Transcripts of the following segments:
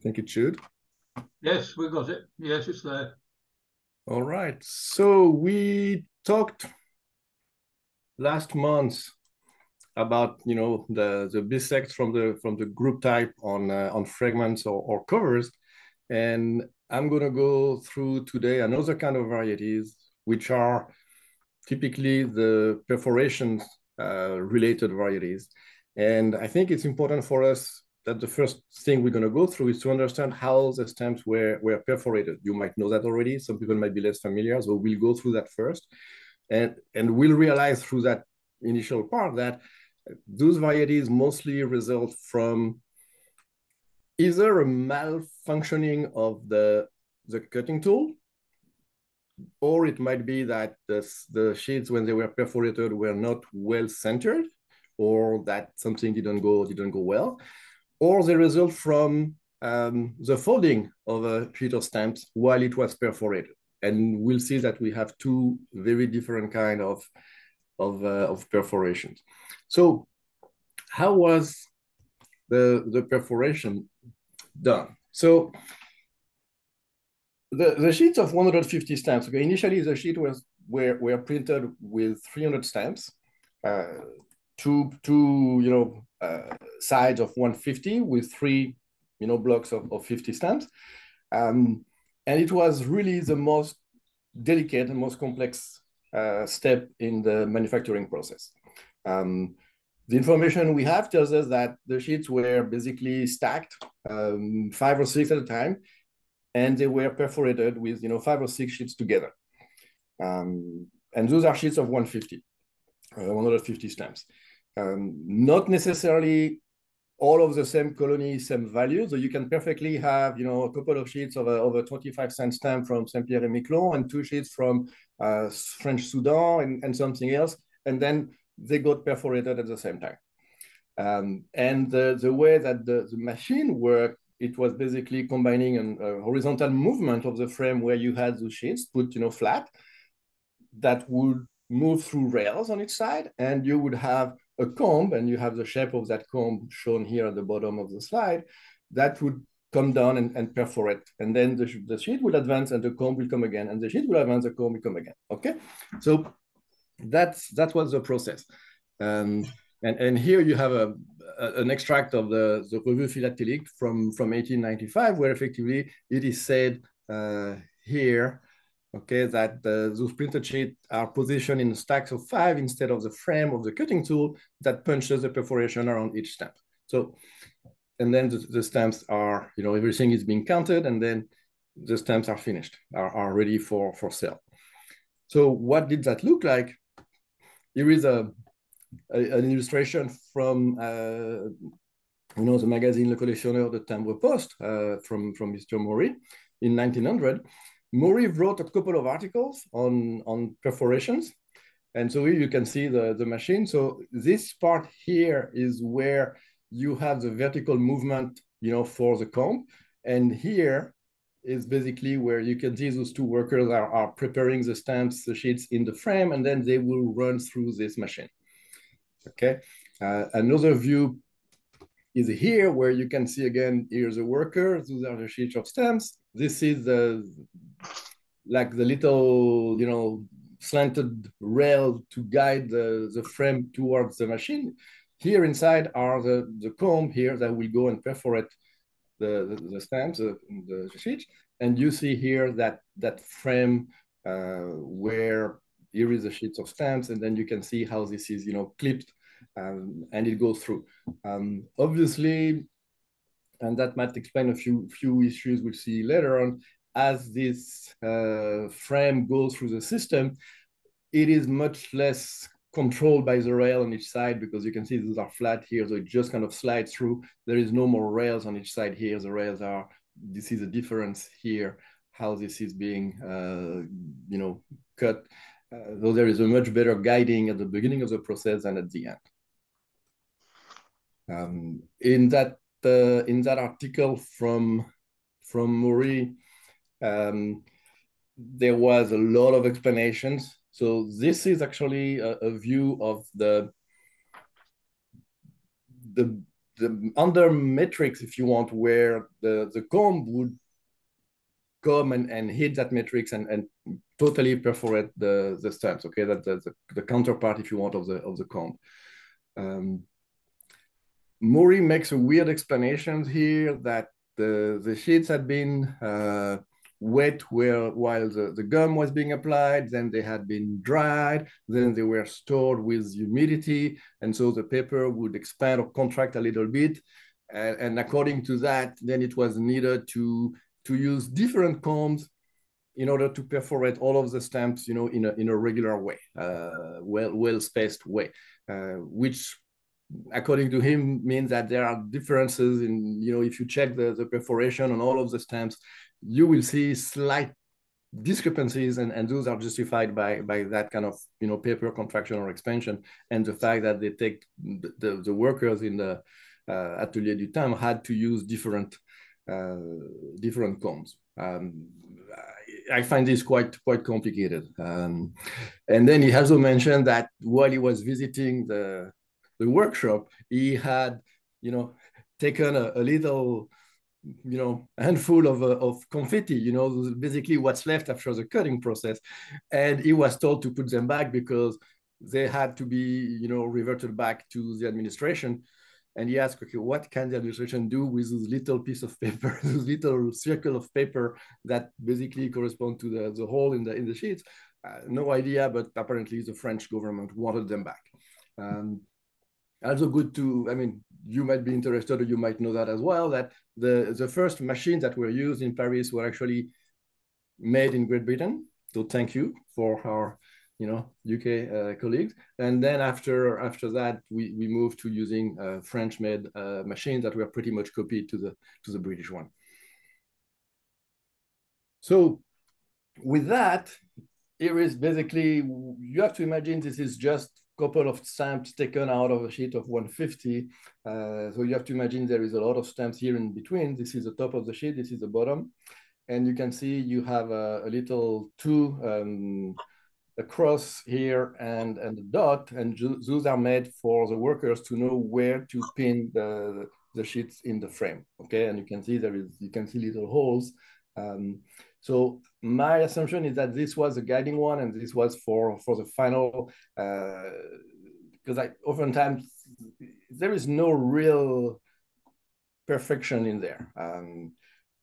think it should. Yes, we got it. Yes, it's there. All right. So we talked last month about the bisect from the group type on fragments or covers, and I'm gonna go through today another kind of varieties, which are typically the perforations related varieties. And I think it's important for us that the first thing we're going to go through is to understand how the stems were perforated. You might know that already. Some people might be less familiar, so we'll go through that first. And we'll realize through that initial part that those varieties mostly result from either a malfunctioning of the cutting tool, or it might be that the sheets, when they were perforated, were not well centered, or that something didn't go well, or they result from the folding of a sheet of stamps while it was perforated. And we'll see that we have two very different kind of perforations. So how was the perforation done? So the sheets of 150 stamps, okay, initially the sheet were printed with 300 stamps, two sides of 150 with three blocks of 50 stamps. And it was really the most delicate and most complex step in the manufacturing process. The information we have tells us that the sheets were basically stacked 5 or 6 at a time, and they were perforated with 5 or 6 sheets together. And those are sheets of 150 stamps. Not necessarily all of the same colony, same value. So you can perfectly have a couple of sheets of a 25-cent stamp from Saint-Pierre et Miquelon and 2 sheets from French Sudan and something else, and then they got perforated at the same time. And the way that the machine worked, it was basically combining a horizontal movement of the frame where you had the sheets put flat that would move through rails on each side, and you would have a comb, and you have the shape of that comb shown here at the bottom of the slide, that would come down and perforate. And then the sheet will advance and the comb will come again, and the sheet will advance, the comb will come again. Okay, so that was the process. And here you have an extract of the Revue Philatélique from 1895, where effectively it is said here, okay, that those printed sheets are positioned in stacks of 5 instead of the frame of the cutting tool that punches the perforation around each stamp. So, and then the stamps are, everything is being counted, and then the stamps are finished, are ready for sale. So what did that look like? Here is an illustration from the magazine Le Collectionneur de Timbre Poste from Mr. Maury in 1900. Maury wrote a couple of articles on perforations. And so here you can see the machine. So this part here is where you have the vertical movement, for the comb. And here is basically where you can see those two workers are preparing the stamps, the sheets in the frame, and then they will run through this machine. Okay. Another view is here where you can see again, here's a worker. Those are the sheets of stamps. This is like the little, slanted rail to guide the frame towards the machine. Here inside are the comb here that will go and perforate the stamps, the sheets. And you see here that frame where here is the sheets of stamps, and then you can see how this is, clipped, and it goes through. Obviously, and that might explain a few issues we'll see later on, as this frame goes through the system, it is much less controlled by the rail on each side, because you can see these are flat here, so it just kind of slides through. There is no more rails on each side here. The rails are, this is a difference here, how this is being, cut. Though there is a much better guiding at the beginning of the process than at the end. In that article from Maury, there was a lot of explanations. So this is actually a view of the under matrix, if you want, where the comb would come and hit that matrix and totally perforate the stamps. Okay, that's the counterpart, if you want, of the comb. Murray makes a weird explanation here that the sheets had been wet while the gum was being applied, then they had been dried, then they were stored with humidity, and so the paper would expand or contract a little bit. And according to that, then it was needed to use different combs in order to perforate all of the stamps, you know, in a regular way, well-spaced way, which according to him means that there are differences in, you know, if you check the perforation on all of the stamps, you will see slight discrepancies, and those are justified by that kind of, you know, paper contraction or expansion, and the fact that they take the workers in the Atelier du Timbre had to use different combs. I find this quite complicated. And then he also mentioned that while he was visiting the workshop, he had, you know, taken a little, you know, handful of confetti, you know, basically what's left after the cutting process. And he was told to put them back because they had to be, you know, reverted back to the administration. And he asked, okay, what can the administration do with this little piece of paper, this little circle of paper that basically correspond to the hole in the sheets? No idea, but apparently the French government wanted them back. Also good to, I mean, you might be interested, or you might know that as well, that the first machines that were used in Paris were actually made in Great Britain. So thank you for our, you know, UK colleagues. And then after that, we moved to using French-made machines that were pretty much copied to the British one. So with that, here is basically, you have to imagine this is just a couple of stamps taken out of a sheet of 150. So you have to imagine there is a lot of stamps here in between. This is the top of the sheet, this is the bottom. And you can see you have a little two, a cross here and a dot, and those are made for the workers to know where to pin the sheets in the frame. Okay, and you can see you can see little holes. So my assumption is that this was a guiding one, and this was for the final, because oftentimes there is no real perfection in there.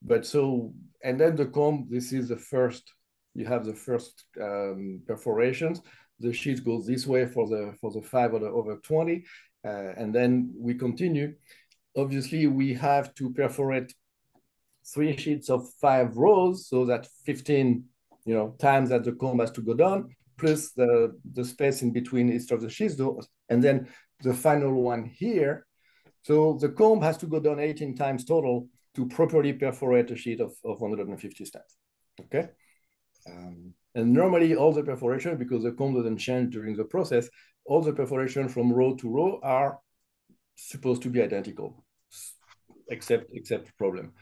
But so, and then the comb, this is the first, you have the first perforations. The sheet goes this way for the 5 over 20. And then we continue. Obviously, we have to perforate 3 sheets of 5 rows, so that 15, you know, times that the comb has to go down, plus the space in between each of the sheets, and then the final one here. So the comb has to go down 18 times total to properly perforate a sheet of 150 stamps. Okay. And normally all the perforation, because the comb doesn't change during the process, all the perforation from row to row are supposed to be identical, except problem.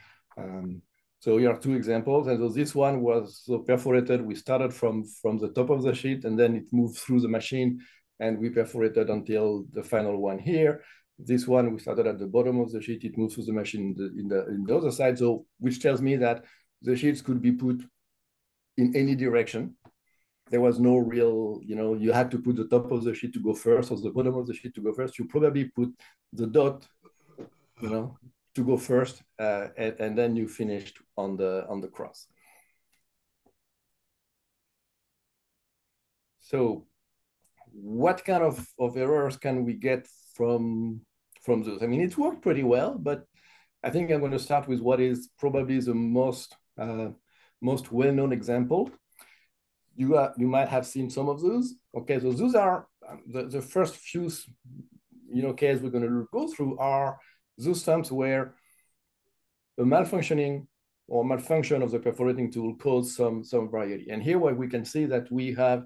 So here are 2 examples. And so this one was so perforated. We started from the top of the sheet, and then it moved through the machine, and we perforated until the final one here. This one, we started at the bottom of the sheet. It moves through the machine in the other side. So which tells me that the sheets could be put in any direction. There was no real, you know, you had to put the top of the sheet to go first or the bottom of the sheet to go first. You probably put the dot, you know, to go first, and then you finished on the cross. So what kind of errors can we get from those? I mean, it worked pretty well, but I think I'm going to start with what is probably the most well-known example. You might have seen some of those. Okay, so those are the first few, you know, cases we're going to go through are those stamps where a malfunctioning or malfunction of the perforating tool caused some variety. And here, what we can see that we have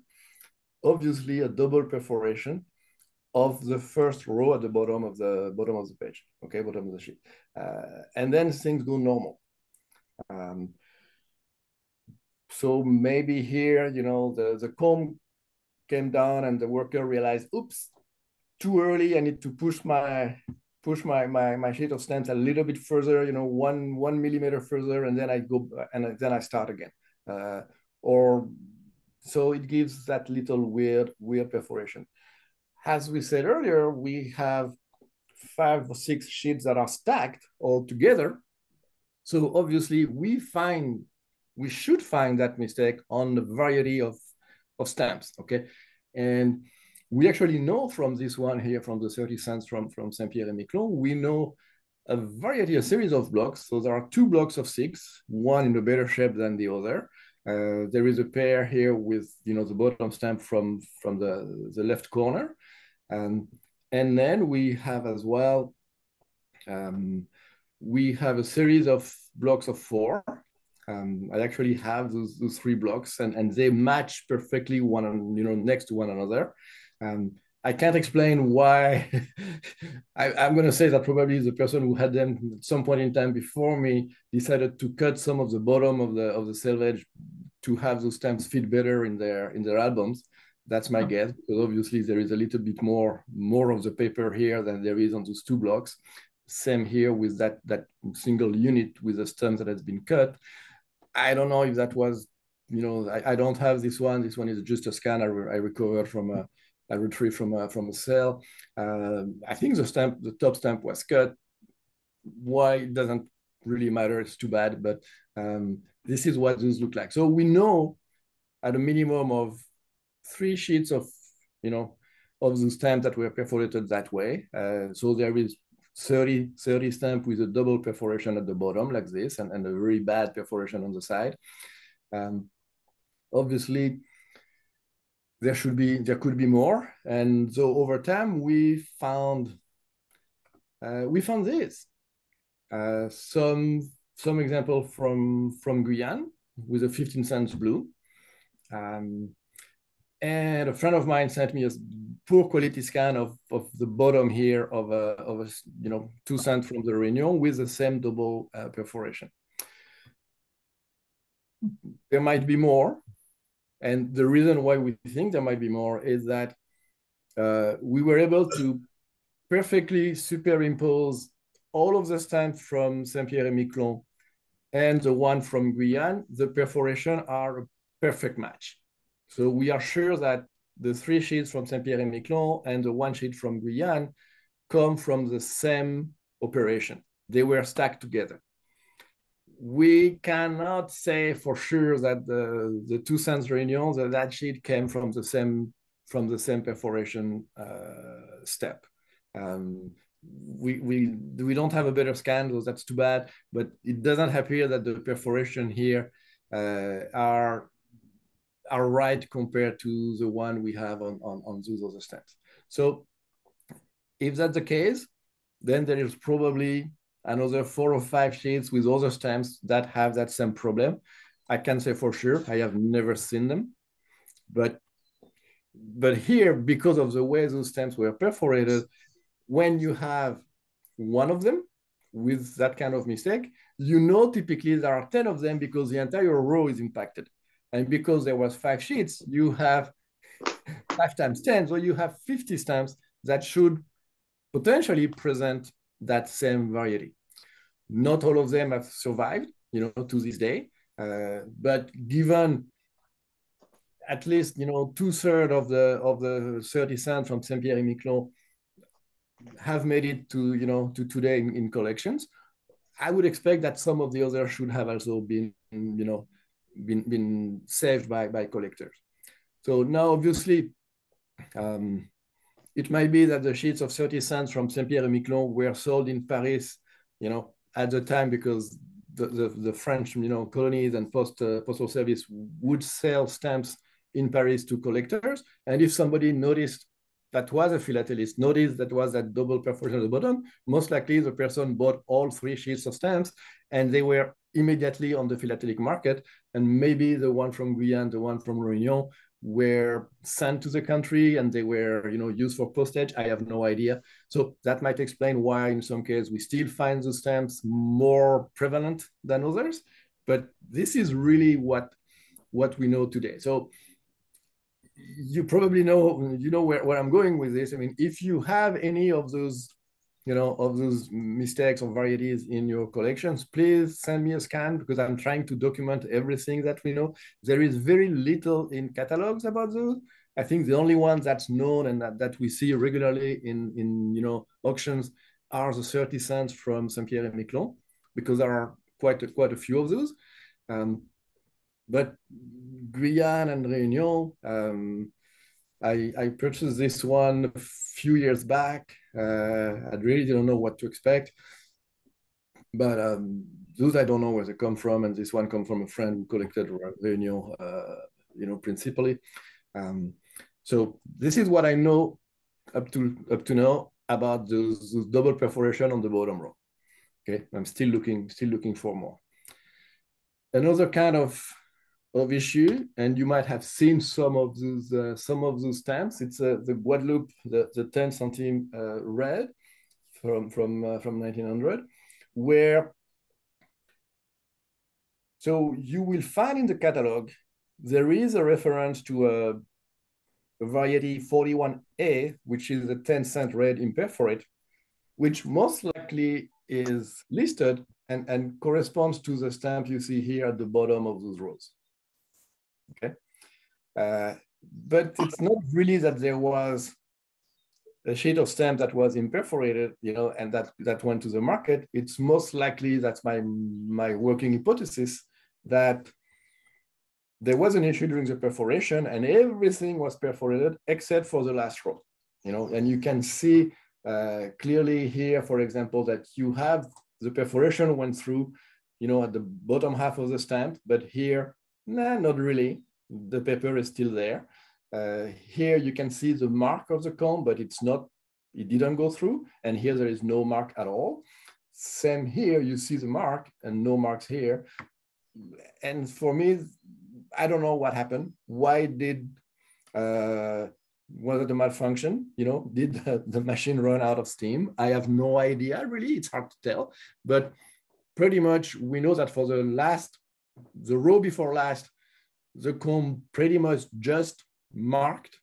obviously a double perforation of the first row at the bottom of the page. Okay, bottom of the sheet, and then things go normal. So maybe here, you know, the comb came down and the worker realized, oops, too early, I need to push my push my sheet of stamps a little bit further, you know, one millimeter further, and then I go and then I start again. Or so it gives that little weird perforation. As we said earlier, we have 5 or 6 sheets that are stacked all together. So obviously we should find that mistake on the variety of stamps, okay? And we actually know from this one here, from the 30 cents from Saint-Pierre and Miquelon, we know a series of blocks. So there are 2 blocks of 6, one in a better shape than the other. There is a pair here with, you know, the bottom stamp from the left corner. And then we have as well, we have a series of blocks of 4. I actually have those 3 blocks, and they match perfectly next to one another. I can't explain why. I'm going to say that probably the person who had them at some point in time before me decided to cut some of the bottom of the selvage to have those stamps fit better in their albums. That's my guess, because obviously there is a little bit more of the paper here than there is on those 2 blocks. Same here with that single unit with the stamp that has been cut. I don't know if that was, you know, I don't have this one. This one is just a scan I recovered from I retrieved from a cell. I think the top stamp was cut. Why, it doesn't really matter. It's too bad, but this is what those look like. So we know at a minimum of 3 sheets of, you know, of the stamp that were perforated that way. So there is 30 stamp with a double perforation at the bottom like this, and a very bad perforation on the side. Obviously, there could be more. And so over time, we found this. Some example from Guyane with a 15 cents blue. And a friend of mine sent me a poor quality scan of the bottom here of a 2 cents from the Réunion with the same double perforation. There might be more. And the reason why we think there might be more is that we were able to perfectly superimpose all of the stamps from Saint-Pierre et Miquelon and the one from Guyane. The perforation are a perfect match. So we are sure that the 3 sheets from Saint-Pierre et Miquelon and the 1 sheet from Guyane come from the same operation. They were stacked together. We cannot say for sure that the 2 cents Réunion, that sheet came from the same perforation step. We don't have a better scan, so that's too bad. But it doesn't appear that the perforation here are right compared to the one we have on those other stamps. So if that's the case, then there is probably another 4 or 5 sheets with other stamps that have that same problem. I can't say for sure. I have never seen them. But here, because of the way those stamps were perforated, when you have one of them with that kind of mistake, you know typically there are 10 of them because the entire row is impacted. And because there was 5 sheets, you have 5 times 10, so you have 50 stamps that should potentially present that same variety. Not all of them have survived, to this day. But given at least, 2/3 of the 30 cents from Saint-Pierre et Miquelon have made it to today in collections, I would expect that some of the others should have also been saved by collectors. So now, obviously, it might be that the sheets of 30 cents from Saint-Pierre et Miquelon were sold in Paris, at the time, because the French, colonies and postal service would sell stamps in Paris to collectors. And if somebody noticed that was a philatelist, noticed that was that double perforation at the bottom, most likely the person bought all 3 sheets of stamps and they were immediately on the philatelic market. And maybe the one from Guyane, the one from Réunion were sent to the country and they were, used for postage. I have no idea. So that might explain why in some cases we still find the stamps more prevalent than others. But this is really what we know today. So you probably know, where I'm going with this. I mean, if you have any of those of those mistakes or varieties in your collections, please send me a scan because I'm trying to document everything that we know. There is very little in catalogs about those. I think the only ones that's known and that we see regularly in auctions are the 30 cents from Saint-Pierre et Miquelon, because there are quite a few of those. But Guyane and Réunion, I purchased this one a few years back. I really didn't know what to expect, but those I don't know where they come from, and this one come from a friend who collected Réunion, principally. So this is what I know up to now about those double perforation on the bottom row. Okay, I'm still looking for more. Another kind of issue, and you might have seen some of those stamps. It's the Guadeloupe, the 10 centime red from 1900, where so you will find in the catalog there is a reference to a variety 41A, which is a 10-cent red imperforate, which most likely is listed and corresponds to the stamp you see here at the bottom of those rows. Okay, but it's not really that there was a sheet of stamp that was imperforated, and that went to the market. It's most likely, that's my working hypothesis, that there was an issue during the perforation and everything was perforated except for the last row, and you can see clearly here, for example, that you have the perforation went through, at the bottom half of the stamp, but here, nah, not really. The paper is still there. Here you can see the mark of the comb, but it didn't go through. And here there is no mark at all. Same here, you see the mark and no marks here. And for me, I don't know what happened. Why was it a malfunction? Did the machine run out of steam? I have no idea, really. It's hard to tell. But pretty much we know that for the row before last, the comb pretty much just marked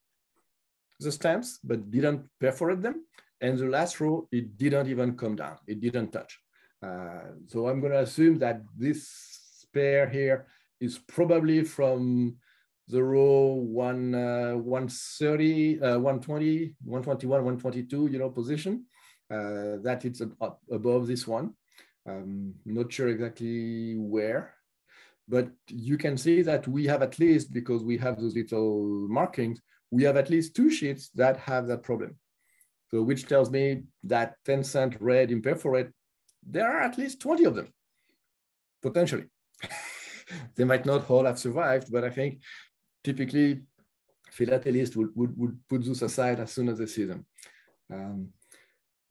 the stamps, but didn't perforate them. And the last row, it didn't even come down. It didn't touch. So I'm going to assume that this pair here is probably from the row 130, 120, 121, 122, position, that it's up above this one. Not sure exactly where. But you can see that we have at least, because we have those little markings, we have at least 2 sheets that have that problem. So which tells me that 10-cent red imperforate, there are at least 20 of them, potentially. They might not all have survived, but I think typically philatelists would put those aside as soon as they see them.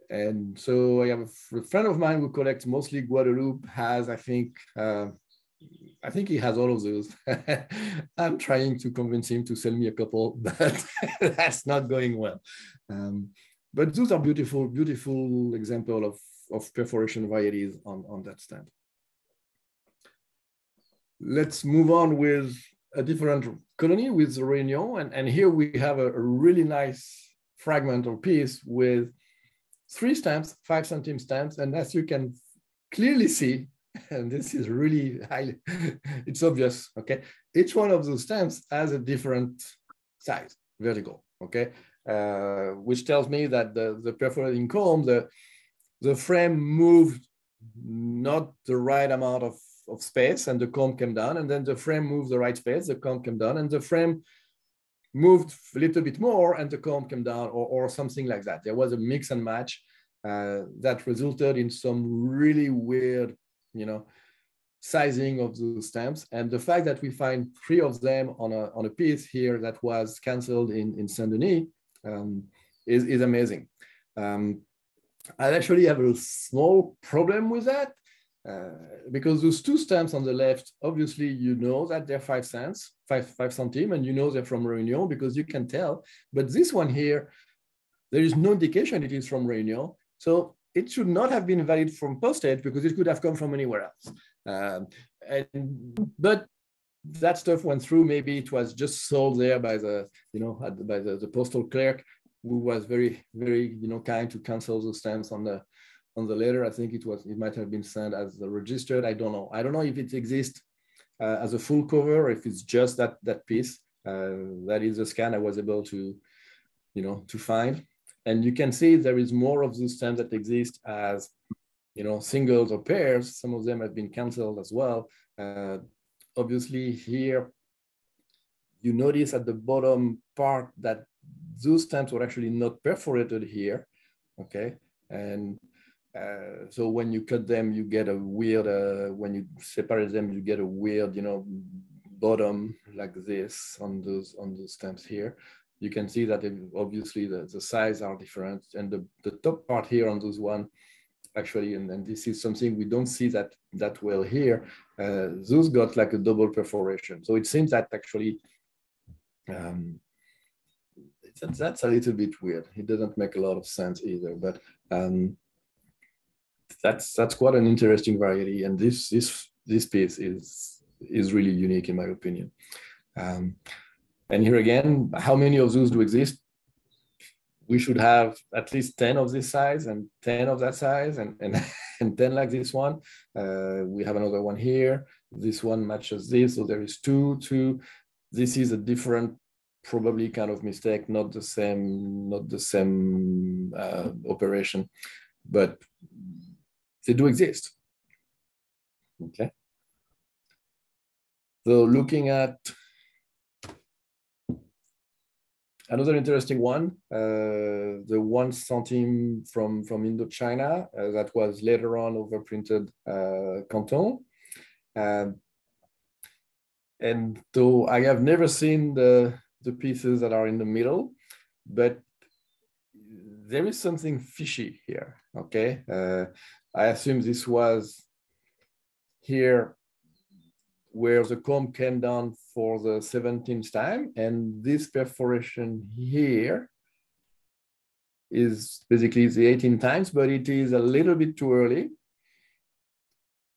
And so I have a friend of mine who collects mostly Guadeloupe, has, I think he has all of those. I'm trying to convince him to sell me a couple, but that's not going well. But those are beautiful, beautiful example of perforation varieties on that stand. Let's move on with a different colony with Réunion. And here we have a really nice fragment or piece with 3 stamps, 5 centime stamps. And as you can clearly see, and this is really it's obvious, okay? Each one of those stamps has a different size, vertical, okay? Which tells me that the perforating comb, the frame moved not the right amount of space and the comb came down, and then the frame moved the right space, the comb came down, and the frame moved a little bit more and the comb came down, or something like that. There was a mix and match that resulted in some really weird, sizing of the stamps. And the fact that we find 3 of them on a piece here that was canceled in Saint-Denis is amazing. I actually have a small problem with that because those 2 stamps on the left, obviously, that they're 5 cents, 5 centimes, and they're from Réunion because you can tell. But this one here, there is no indication it is from Réunion. So it should not have been valid from postage because it could have come from anywhere else. But that stuff went through. Maybe it was just sold there by the, by the postal clerk. who was very, very, kind to cancel the stamps on the letter. I think it might have been sent as registered. I don't know. I don't know if it exists as a full cover, or if it's just that piece. That is the scan I was able to, to find. And you can see there is more of those stamps that exist as, singles or pairs. Some of them have been canceled as well. Obviously here, you notice at the bottom part that those stamps were actually not perforated here, okay? And so when you cut them, you get a weird, when you separate them, you get a weird, bottom like this on those stamps here. You can see that obviously the size are different, and the top part here on those one, actually, and this is something we don't see that well here, those got like a double perforation. So it seems that actually, that's a little bit weird. It doesn't make a lot of sense either, but that's quite an interesting variety, and this piece is really unique in my opinion. And here again, how many of those do exist? We should have at least 10 of this size and 10 of that size and 10 like this one. We have another one here. This one matches this, so there is two. This is a different, probably kind of mistake, not the same operation, but they do exist. Okay. So looking at another interesting one, the 1 centime from Indochina that was later on overprinted Canton. And though I have never seen the pieces that are in the middle, but there is something fishy here, okay? I assume this was here where the comb came down for the 17th time, and this perforation here is basically the 18 times, but it is a little bit too early.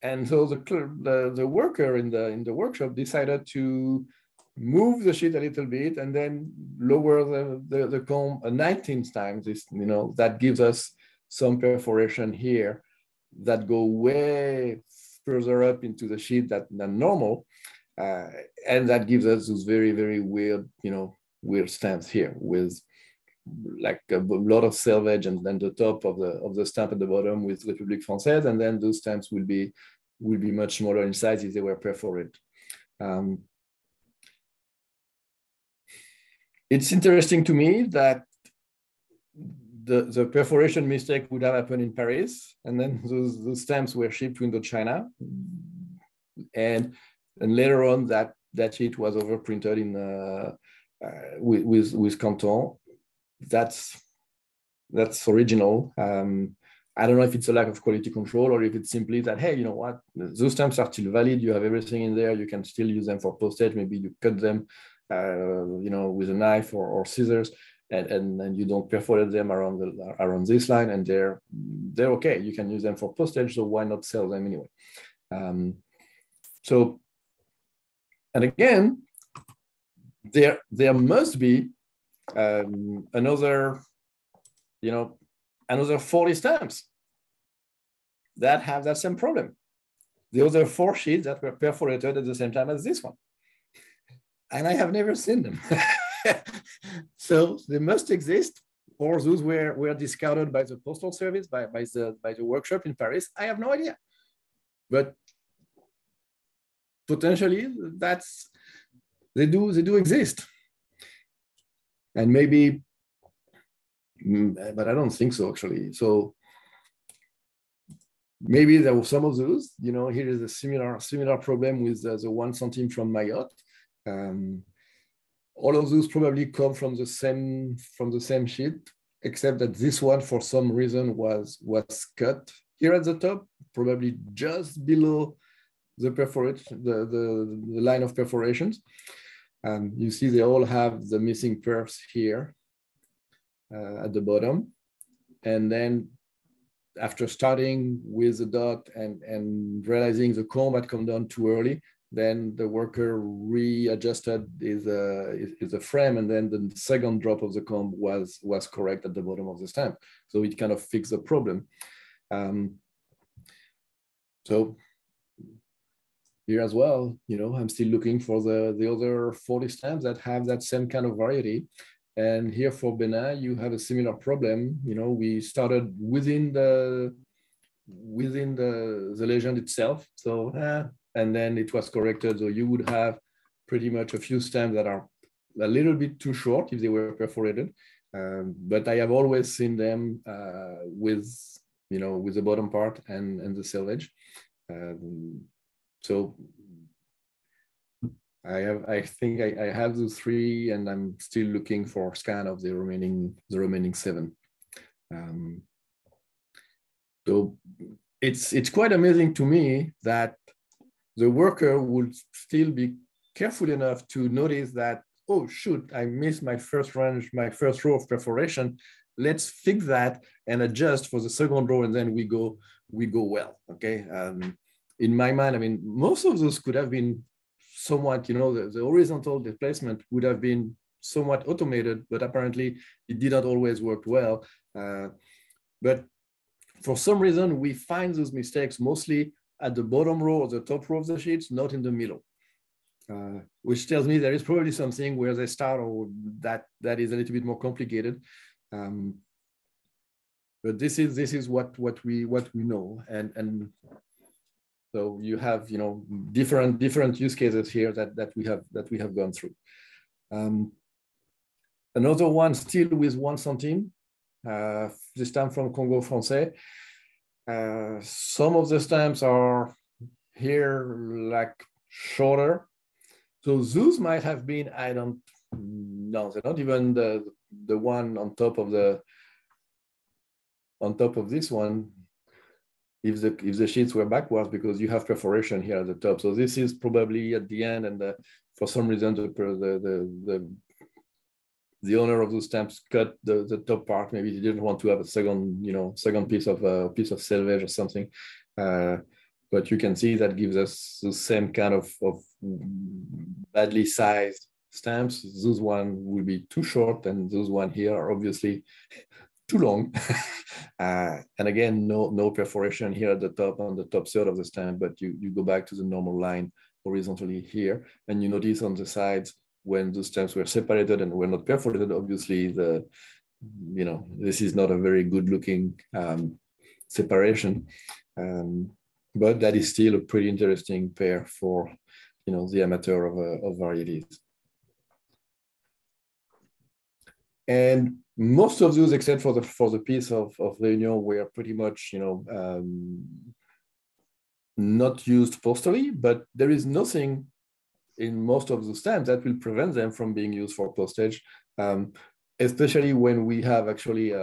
And so the worker in the workshop decided to move the sheet a little bit and then lower the comb a 19th time. This, that gives us some perforation here that go way further up into the sheet than normal, and that gives us those very, very weird, weird stamps here with like a lot of selvage, and then the top of the stamp at the bottom with République Française, and then those stamps will be much smaller in size if they were perforated. It's interesting to me that the perforation mistake would have happened in Paris, and then those stamps were shipped to Indochina, and later on that sheet was overprinted in with Canton. That's original. I don't know if it's a lack of quality control or if it's simply that, hey, you know what, those stamps are still valid. You have everything in there. You can still use them for postage. Maybe you cut them, with a knife or scissors, and you don't perforate them around this line, and they're okay. You can use them for postage, so why not sell them anyway? So, and again, there must be another 40 stamps that have that same problem. The other 4 sheets that were perforated at the same time as this one. And I have never seen them. So they must exist, or those were discarded by the postal service, by the workshop in Paris. I have no idea. But potentially they do exist. And maybe, but I don't think so actually. So maybe there were some of those. Here is a similar problem with the 1 centime from Mayotte. All of those probably come from the same sheet, except that this one, for some reason, was cut here at the top, probably just below the perforation, the line of perforations. You see they all have the missing perfs here at the bottom. And then after starting with the dot and realizing the comb had come down too early, then the worker readjusted his frame, and then the second drop of the comb was correct at the bottom of the stamp. So it kind of fixed the problem. So here as well, I'm still looking for the other 40 stamps that have that same kind of variety. And here for Benin, you have a similar problem. We started within the legend itself. So, and then it was corrected. So you would have pretty much a few stamps that are a little bit too short if they were perforated. But I have always seen them with the bottom part and the selvage. So I think I have those three, and I'm still looking for scan of the remaining 7. So it's quite amazing to me that the worker would still be careful enough to notice that, oh shoot, I missed my first range, my first row of perforation. Let's fix that and adjust for the second row, and then we go well. Okay. In my mind, I mean, most of those could have been somewhat, the horizontal displacement would have been somewhat automated, but apparently it did not always work well. But for some reason, we find those mistakes mostly at the bottom row or the top row of the sheets, not in the middle, which tells me there is probably something where they start, or that is a little bit more complicated. But this is what we know, and so you have different use cases here that we have gone through. Another one still with 1 centime, this time from Congo Francais. Some of the stamps are here like shorter, so those might have been, I don't know, they're not even the one on top of this one, if the sheets were backwards, because you have perforation here at the top. So this is probably at the end, and for some reason the owner of those stamps cut the top part. Maybe he didn't want to have a second piece of selvage or something. But you can see that gives us the same kind of badly sized stamps. Those one will be too short, and those one here are obviously too long. And again, no perforation here at the top, on the top third of the stamp, but you go back to the normal line horizontally here, and you notice on the sides, when the stamps were separated and were not perforated, obviously this is not a very good looking separation. But that is still a pretty interesting pair for the amateur of varieties. And most of those, except for the piece of Réunion, were pretty much not used postally, but there is nothing in most of the stamps that will prevent them from being used for postage, especially when we have actually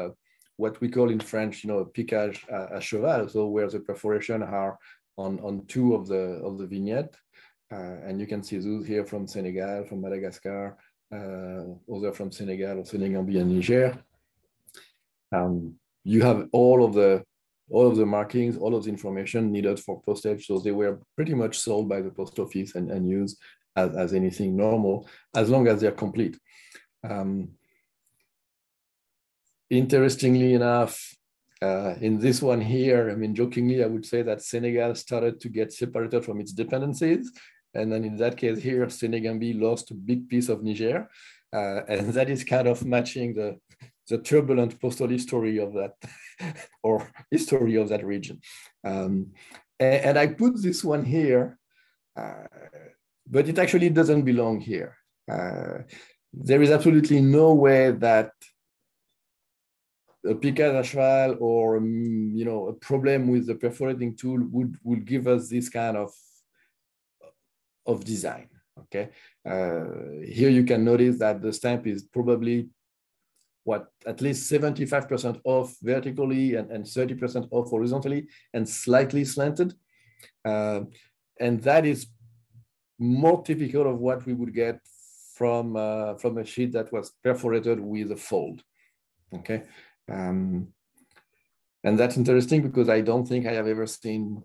what we call in French, a piquage à cheval, so where the perforation are on 2 of the vignette, and you can see those here from Senegal, from Madagascar, other from Senegal or Senegambie and Niger. You have all of the markings, all of the information needed for postage, so they were pretty much sold by the post office and used as anything normal, as long as they're complete. Interestingly enough, in this one here, I mean, jokingly, I would say that Senegal started to get separated from its dependencies. And then in that case here, Senegambie lost a big piece of Niger. And that is kind of matching the turbulent postal history of that, or history of that region. And I put this one here, but it actually doesn't belong here. There is absolutely no way that a piquage à cheval or a problem with the perforating tool would give us this kind of design. Okay, here you can notice that the stamp is probably at least 75% off vertically and 30% off horizontally and slightly slanted, and that is more typical of what we would get from a sheet that was perforated with a fold. Okay, and that's interesting because I don't think I have ever seen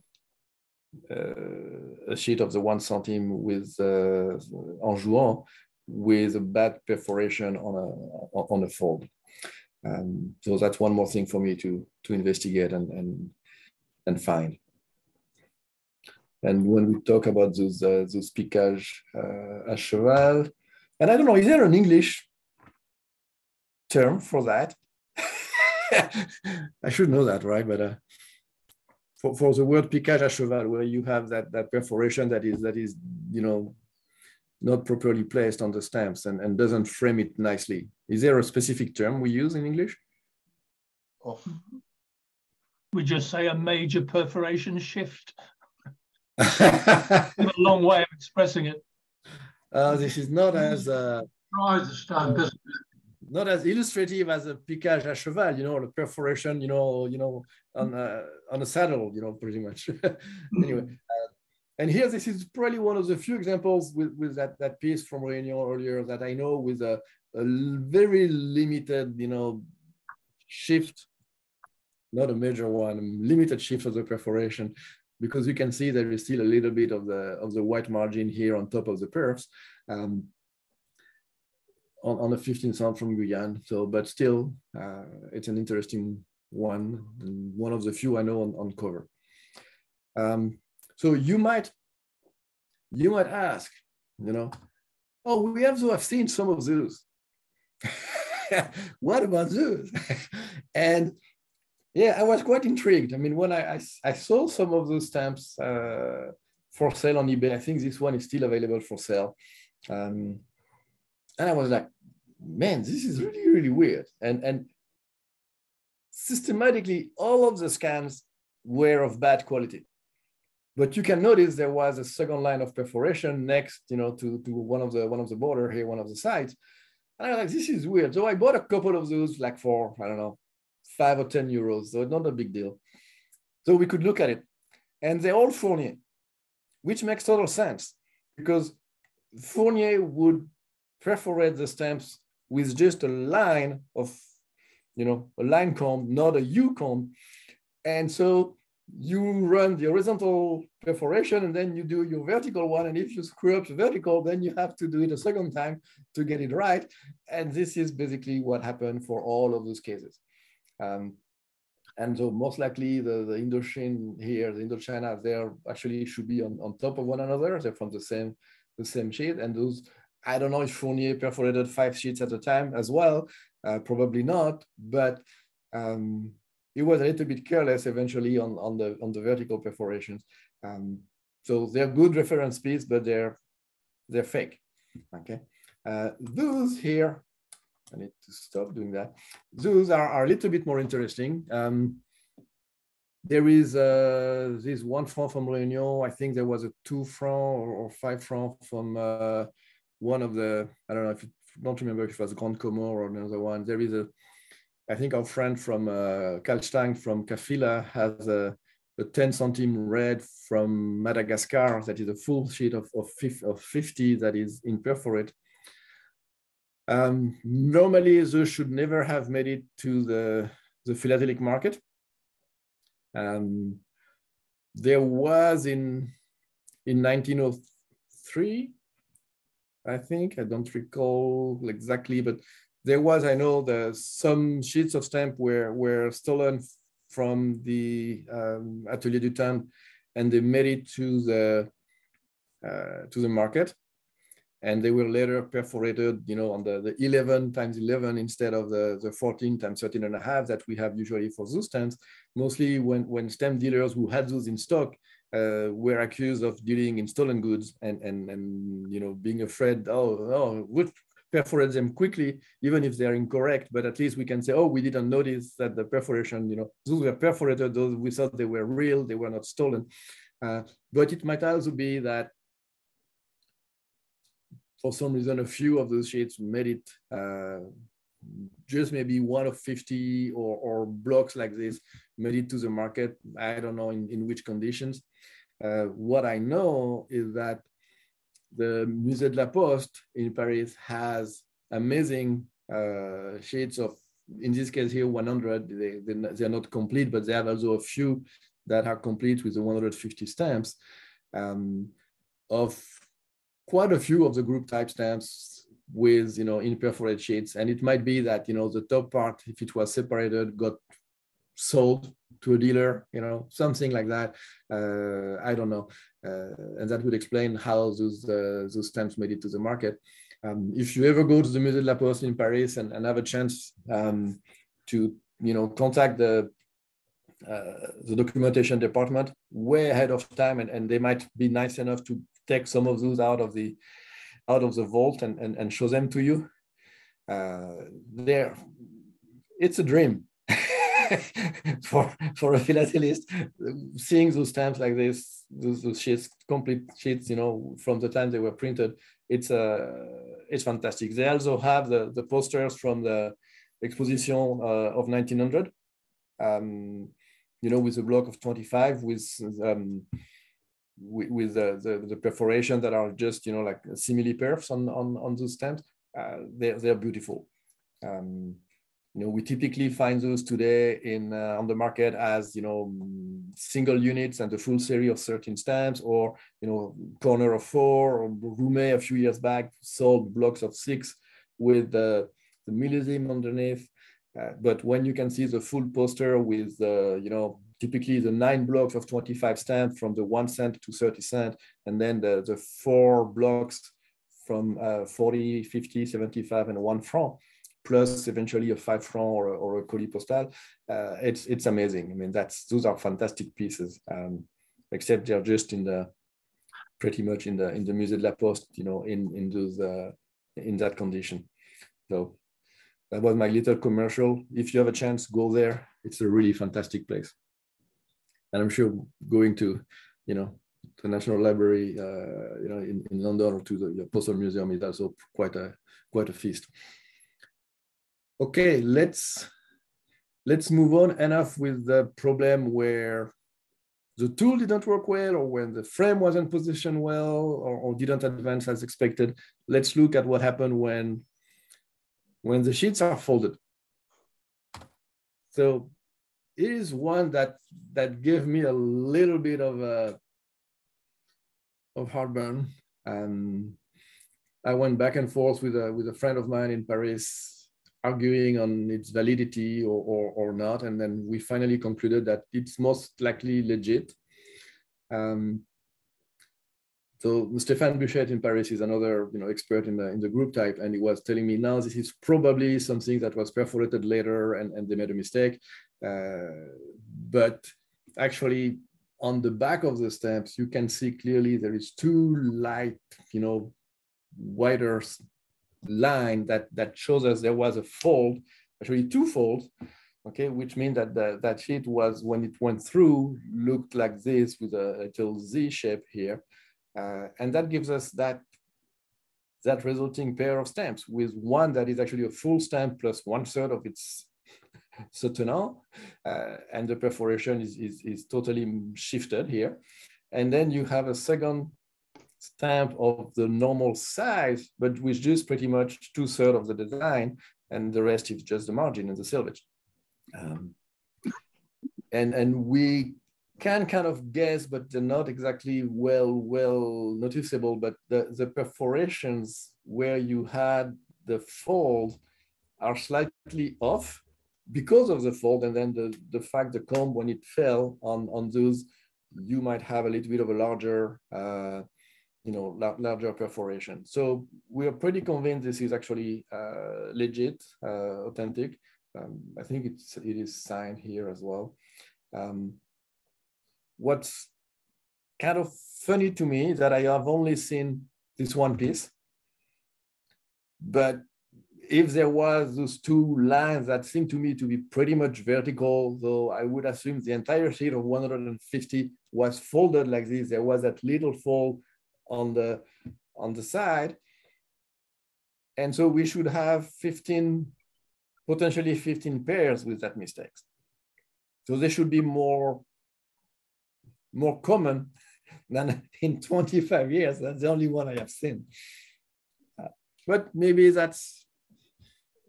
a sheet of the 1 centime with en jouant with a bad perforation on a fold. So that's one more thing for me to investigate and find. And when we talk about those piquages à cheval, and I don't know, is there an English term for that? I should know that, right? But for the word piquage à cheval, where you have that perforation that is not properly placed on the stamps and doesn't frame it nicely, is there a specific term we use in English? Oh. We just say a major perforation shift. A long way of expressing it. This is not as not as illustrative as a piquage à cheval, the perforation, on a saddle, pretty much. Anyway, and here this is probably one of the few examples with that piece from Réunion earlier that I know with a very limited, shift, not a major one, limited shift of the perforation, because you can see there is still a little bit of the white margin here on top of the perfs on a 15 cent from Guyane. So, but still, it's an interesting one, and one of the few I know on cover. So you might ask, oh, I've seen some of those. What about those? And yeah, I was quite intrigued. I mean, when I saw some of those stamps for sale on eBay, I think this one is still available for sale. And I was like, man, this is really, really weird. And systematically, all of the scans were of bad quality. But you can notice there was a second line of perforation next, to one of the border here, one of the sides. And I was like, this is weird. So I bought a couple of those, like for, I don't know, 5 or 10 euros, so not a big deal. So we could look at it. And they're all Fournier, which makes total sense because Fournier would perforate the stamps with just a line of, a line comb, not a U comb. And so you run the horizontal perforation and then you do your vertical one. And if you screw up the vertical, then you have to do it a second time to get it right. And this is basically what happened for all of those cases. And so most likely the Indochine here, the Indochina, they actually should be on top of one another. They're from the same sheet. And those, I don't know if Fournier perforated 5 sheets at a time as well, probably not, but it was a little bit careless eventually on the vertical perforations. So they're good reference piece, but they're fake. Okay, those here, I need to stop doing that. Those are a little bit more interesting. There is this 1 franc from Réunion. I think there was a 2 franc or 5 franc from one of the, I don't know if I don't remember if it was Grand Comore or another one. There is I think our friend from Kalstein from Kafila has a 10 centime red from Madagascar that is a full sheet of 50 that is in perforate. Normally, those should never have made it to the philatelic market. There was in 1903, I think, I don't recall exactly, but there was, I know, some sheets of stamp were stolen from the Atelier du Temps, and they made it to the market. And they were later perforated, on the 11 times 11 instead of the 14 times 13 and a half that we have usually for those stamps. Mostly when stamp dealers who had those in stock were accused of dealing in stolen goods and being afraid, we'll perforate them quickly, even if they're incorrect. But at least we can say, oh, we didn't notice that the perforation, those were perforated, those we thought they were real, they were not stolen. But it might also be that for some reason, a few of those sheets made it just maybe 1 of 50 or blocks like this made it to the market. I don't know in which conditions. What I know is that the Musée de la Poste in Paris has amazing sheets of, in this case here, 100. They're not complete, but they have also a few that are complete with the 150 stamps. of quite a few of the group type stamps with, in perforated sheets. And it might be that, the top part, if it was separated, got sold to a dealer, something like that. I don't know. And that would explain how those stamps made it to the market. If you ever go to the Musée de la Poste in Paris and have a chance to, contact the documentation department way ahead of time, and they might be nice enough to take some of those out of the vault and show them to you. It's a dream for a philatelist, seeing those stamps like this, those sheets, complete sheets, from the time they were printed. It's fantastic. They also have the posters from the exposition of 1900, with a block of 25 with the perforation that are just, like simile perfs on those stamps. They're beautiful. We typically find those today on the market as, single units and the full series of 13 stamps, or, corner of 4, or Roumet a few years back sold blocks of 6 with the millésime underneath. But when you can see the full poster with, typically the 9 blocks of 25 stamps from the 1 cent to 30 cent, and then the 4 blocks from 40, 50, 75, and 1 franc, plus eventually a 5 franc or a colis postal. It's amazing. I mean, those are fantastic pieces, except they're just pretty much in the Musée de la Poste, in that condition. So that was my little commercial. If you have a chance, go there. It's a really fantastic place. And I'm sure going to, the National Library, in London, or to the Postal Museum is also quite a feast. Okay, let's move on. Enough with the problem where the tool didn't work well, or when the frame wasn't positioned well, or didn't advance as expected. Let's look at what happened when the sheets are folded. So it is one that gave me a little bit of heartburn. I went back and forth with a friend of mine in Paris, arguing on its validity or not, and then we finally concluded that it's most likely legit. So Stéphane Buchet in Paris is another expert in the group type, and he was telling me, now this is probably something that was perforated later and they made a mistake. But actually, on the back of the stamps, you can see clearly there is 2 light, wider line that shows us there was a fold, actually 2 folds, okay, which means that that sheet was, when it went through, looked like this with a little Z shape here. And that gives us that resulting pair of stamps, with one that is actually a full stamp plus 1/3 of its soutenant, and the perforation is totally shifted here. And then you have a second stamp of the normal size, but with just pretty much 2/3 of the design, and the rest is just the margin and the selvage. And we can kind of guess, but they're not exactly well noticeable, but the perforations where you had the fold are slightly off because of the fold, and then the fact the comb, when it fell on those, you might have a little bit of a larger larger perforation. So we are pretty convinced this is actually legit, authentic. I think it is signed here as well. What's kind of funny to me is that I have only seen this one piece, but if there was those 2 lines that seem to me to be pretty much vertical, though I would assume the entire sheet of 150 was folded like this. There was that little fold on the side, and so we should have potentially 15 pairs with that mistake. So they should be more common than in 25 years. That's the only one I have seen. But maybe that's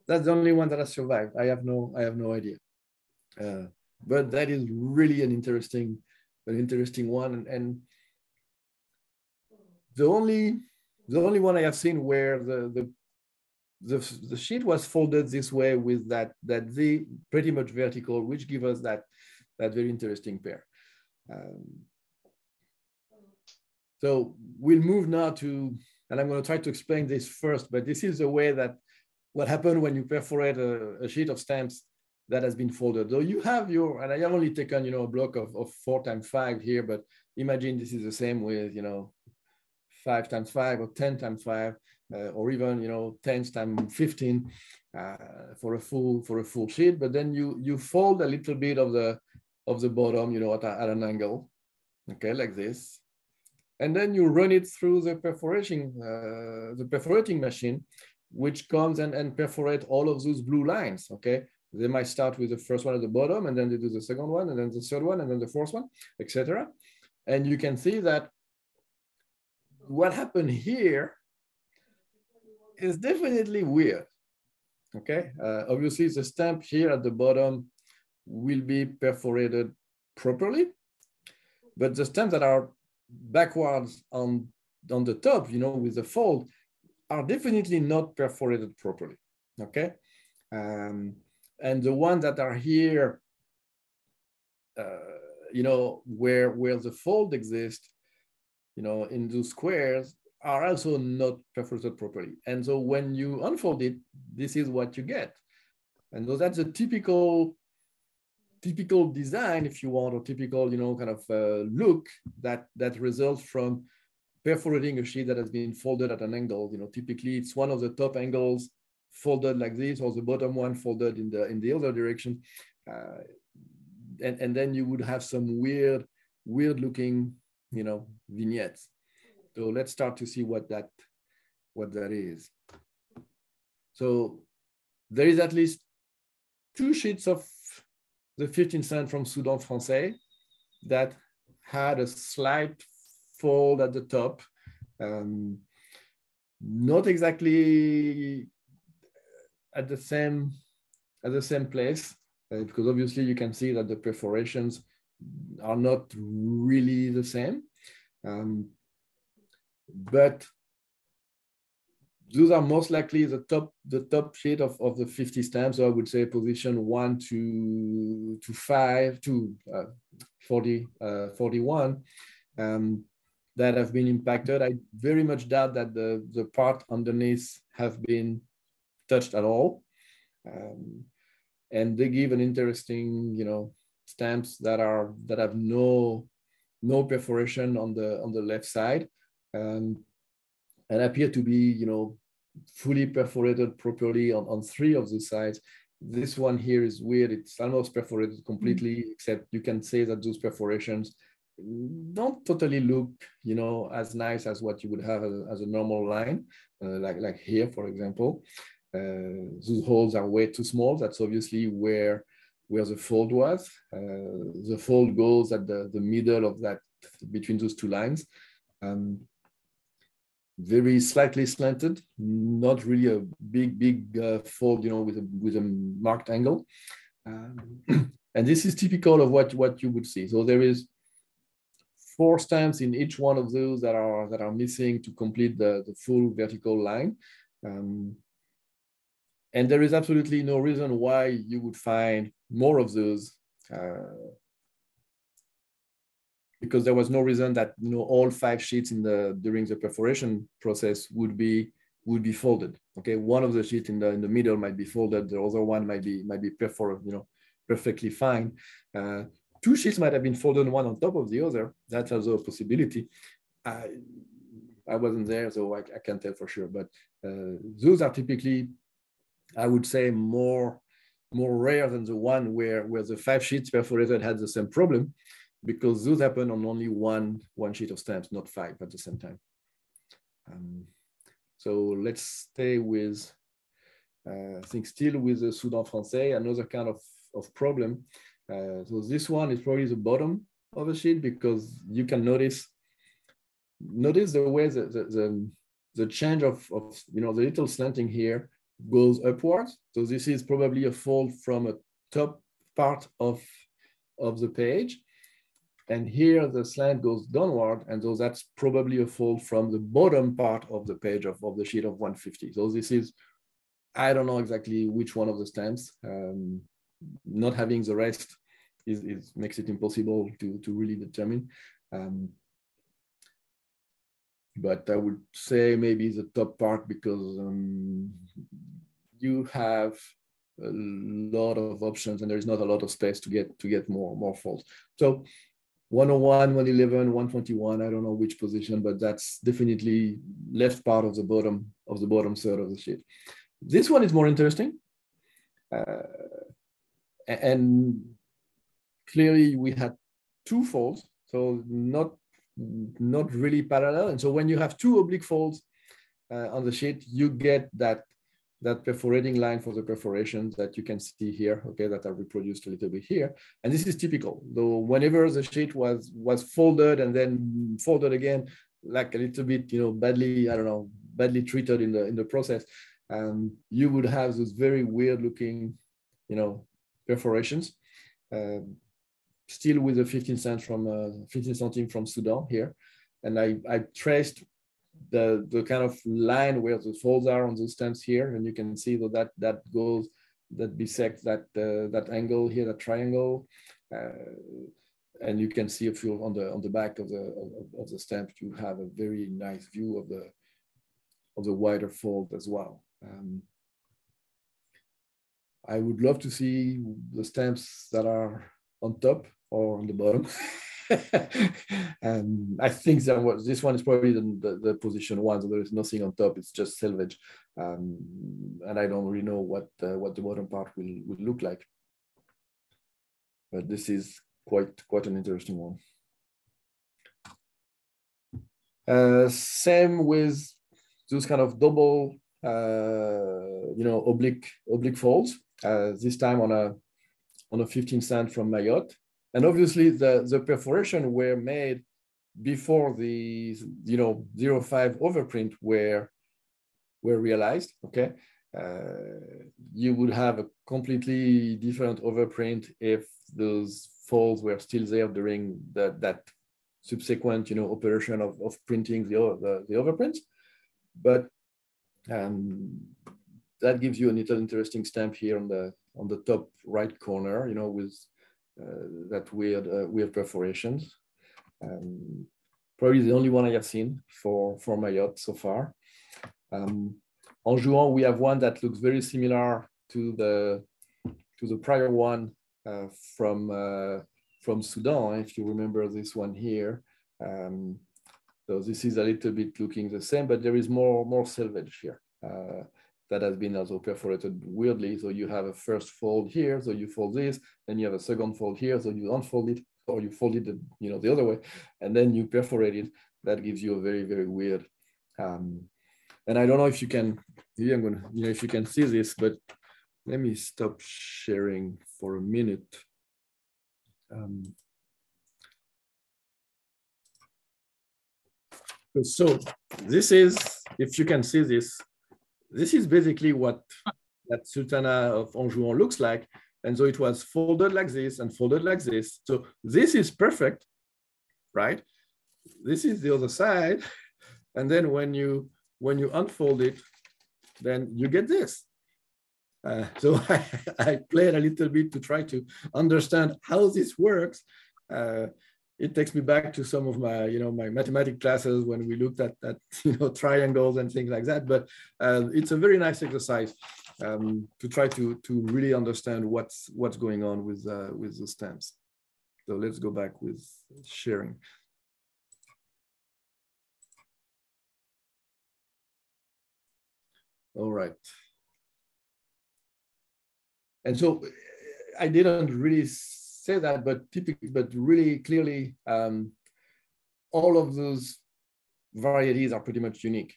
the only one that has survived. I have no idea. But that is really an interesting one. And the only one I have seen where the sheet was folded this way with that Z pretty much vertical, which gives us that very interesting pair. So we'll move now to, and I'm going to try to explain this first, but this is the way that what happened when you perforate a sheet of stamps that has been folded. So you have your, and I have only taken, a block of 4 times 5 here, but imagine this is the same with, 5 times 5 or 10 times 5, or even, 10 times 15 for a full sheet. But then you fold a little bit of the bottom, at an angle, okay, like this. And then you run it through the perforating machine, which comes and perforate all of those blue lines, okay? They might start with the first one at the bottom, and then they do the second one, and then the third one, and then the fourth one, etc. And you can see that what happened here is definitely weird, okay? Obviously, the stamp here at the bottom will be perforated properly, but the stamps that are backwards on the top, with the fold, are definitely not perforated properly, okay? And the ones that are here, where the fold exists, in those squares, are also not perforated properly. And so when you unfold it, this is what you get. And so that's a typical design, if you want, or typical, kind of look that results from perforating a sheet that has been folded at an angle. Typically it's one of the top angles folded like this, or the bottom one folded in the other direction, and then you would have some weird looking, vignettes. So let's start to see what that is. So there is at least 2 sheets of the 15 cent from Seldom Français that had a slight fold at the top, not exactly at the same place, because obviously you can see that the perforations are not really the same, but those are most likely the top sheet of the 50 stamps. So I would say position 1 to 5 to 41 that have been impacted. I very much doubt that the part underneath have been touched at all, and they give an interesting, stamps that have no perforation on the left side, and appear to be, fully perforated properly on 3 of the sides. This one here is weird. It's almost perforated completely, except you can say that those perforations don't totally look, as nice as what you would have as a normal line, like here, for example. Those holes are way too small. That's obviously where the fold was. The fold goes at the middle of that, between those 2 lines. Very slightly slanted, not really a big fold, with a marked angle. And this is typical of what you would see. So there is 4 stamps in each one of those that are missing to complete the full vertical line. And there is absolutely no reason why you would find more of those, because there was no reason that all 5 sheets during the perforation process would be folded. Okay, one of the sheets in the middle might be folded, the other one might be perforated, perfectly fine. 2 sheets might have been folded, one on top of the other. That's also a possibility. I wasn't there, so I can't tell for sure. But those are typically, I would say, more rare than the one where the 5 sheets perforated had the same problem, because those happen on only one sheet of stamps, not 5 at the same time. So let's stay with, I think, still with the Seldom Français, another kind of problem. So this one is probably the bottom of the sheet, because you can notice the way the change of the little slanting here goes upwards. So this is probably a fold from a top part of the page. And here the slant goes downward, and so that's probably a fold from the bottom part of the page of the sheet of 150. So this is, I don't know exactly which one of the stamps. Not having the rest makes it impossible to really determine. But I would say maybe the top part, because you have a lot of options and there's not a lot of space to get more folds. So 101, 111, 121, I don't know which position, but that's definitely left part of the bottom third of the sheet. This one is more interesting. And clearly we had two folds, so not really parallel. And so when you have two oblique folds on the sheet, you get that perforating line for the perforations that you can see here, okay, that are reproduced a little bit here. And this is typical, though whenever the sheet was folded and then folded again, like a little bit, badly treated in the process, you would have those very weird looking, perforations, still with the 15 cents from 15 centimes from Sudan here. And I traced the kind of line where the folds are on those stamps here, and you can see that bisects that angle here, that triangle, and you can see if you're on the back of the stamp, you have a very nice view of the wider fold as well. I would love to see the stamps that are on top or on the bottom. And I think this one is probably the position one, so there is nothing on top, it's just selvage. And I don't really know what the bottom part will look like. But this is quite an interesting one. Same with those kind of double, oblique folds. This time on a 15 cent from Mayotte. And obviously the perforation were made before the 0.5 overprint were realized, okay? You would have a completely different overprint if those folds were still there during that subsequent operation of printing the overprints. But that gives you a little interesting stamp here on the top right corner, with that weird perforations. Probably the only one I have seen for Mayotte so far. On Juan, we have one that looks very similar to the prior one from Sudan, if you remember this one here. So this is a little bit looking the same, but there is more selvage here. That has been also perforated weirdly. So you have a first fold here, so you fold this, then you have a second fold here, so you unfold it, or you fold it the other way, and then you perforate it. That gives you a very, very weird. And I don't know if you can, maybe I'm gonna, if you can see this, but let me stop sharing for a minute. So this is, if you can see this, this is basically what that Sultana of Anjouan looks like. And so it was folded like this and folded like this. So this is perfect, right? This is the other side. And then when you unfold it, then you get this. So I played a little bit to try to understand how this works. It takes me back to some of my, my mathematics classes when we looked at triangles and things like that. But it's a very nice exercise to try to really understand what's going on with the stamps. So let's go back with sharing. All right. And so I didn't really say that, but really clearly, all of those varieties are pretty much unique.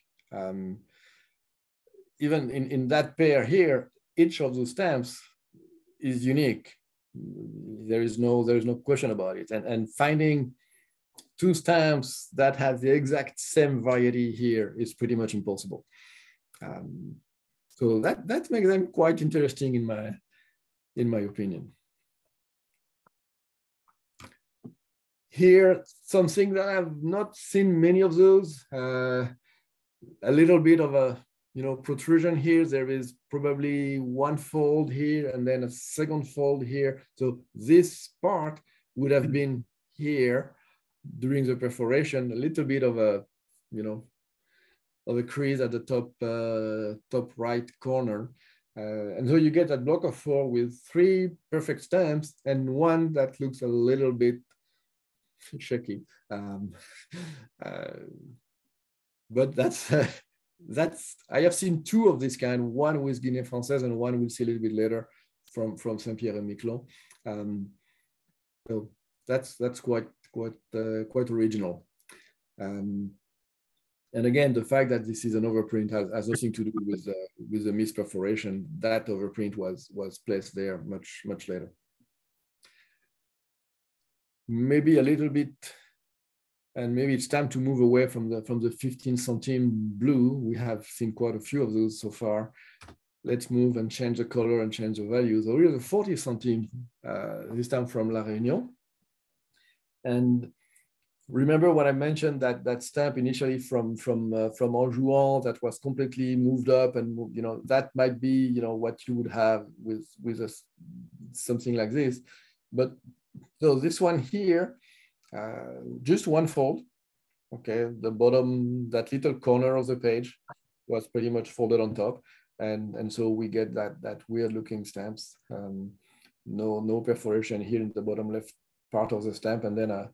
Even in that pair here, each of those stamps is unique. There is no question about it. And finding two stamps that have the exact same variety here is pretty much impossible. So that makes them quite interesting in my opinion. here, something that I've not seen many of those, a little bit of a, protrusion here. There is probably one fold here and then a second fold here. So this part would have been here during the perforation, a little bit of a, of a crease at the top right corner. And so you get that block of 4 with 3 perfect stamps and one that looks a little bit shaky. But that's I have seen 2 of this kind, one with Guinée Française and one we'll see a little bit later from Saint-Pierre and Miquelon. So that's quite original. And again, the fact that this is an overprint has nothing to do with the misperforation. That overprint was placed there much later. Maybe a little bit, and maybe it's time to move away from the 15 centime blue. We have seen quite a few of those so far. Let's move and change the color and change the value. So here's a 40 centime, this time from La Réunion. And remember when I mentioned that stamp initially from Anjouan that was completely moved up, and that might be what you would have with something like this. But so this one here, just one fold. Okay, the bottom, that little corner of the page was pretty much folded on top, and so we get that weird looking stamps. No perforation here in the bottom left part of the stamp, and then a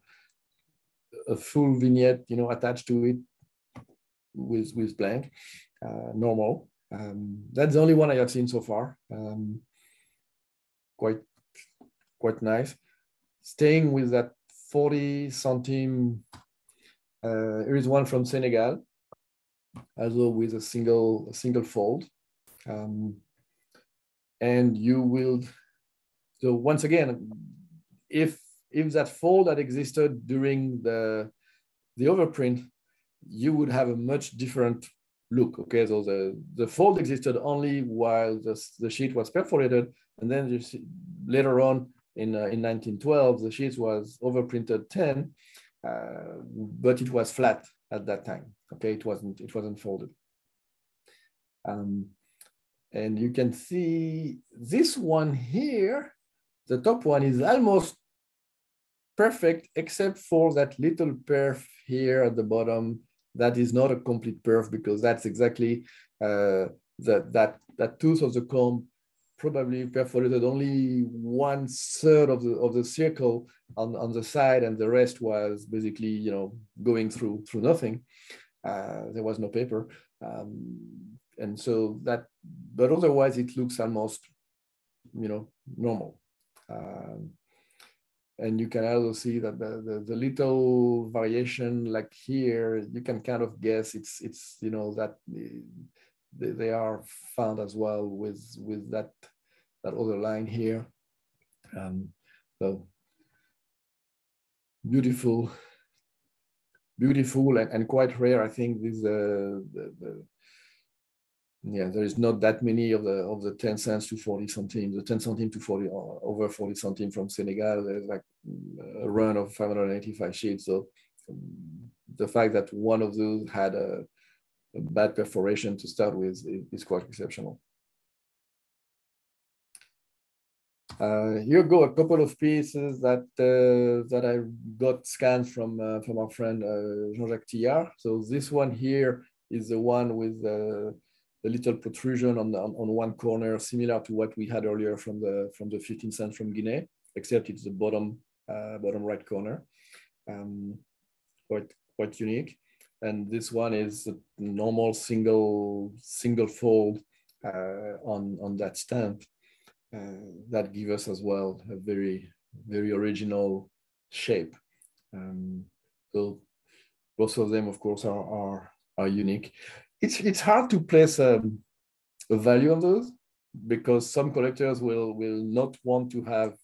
full vignette, attached to it with blank, normal. That's the only one I have seen so far. Quite nice. Staying with that 40 centime, here is one from Senegal, also with a single fold. And you will, so once again, if that fold had existed during the overprint, you would have a much different look. Okay, so the fold existed only while the sheet was perforated, and then you see, later on in 1912, the sheet was overprinted 10, but it was flat at that time. Okay, it wasn't folded. And you can see this one here, the top one is almost perfect, except for that little perf here at the bottom. That is not a complete perf, because that's exactly that tooth of the comb probably perforated only 1/3 of the circle on the side, and the rest was basically going through nothing. There was no paper, and so that. But otherwise, it looks almost normal. And you can also see that the little variation, like here, you can kind of guess it's that they are found as well with that other line here. So beautiful and quite rare. I think this there is not that many of the 10 cents to 40 centimes, the 10 centimes to 40 over 40 centimes from Senegal. There's like a run of 585 sheets. So the fact that one of those had a bad perforation to start with is quite exceptional. Here go a couple of pieces that I got scanned from our friend Jean-Jacques Tillard. So this one here is the one with the little protrusion on one corner, similar to what we had earlier from the 15 cents from Guinea, except it's the bottom right corner. Quite unique. And this one is a normal single fold on that stamp. That gives us as well a very original shape. So both of them, of course, are unique. It's hard to place a value on those, because some collectors will not want to have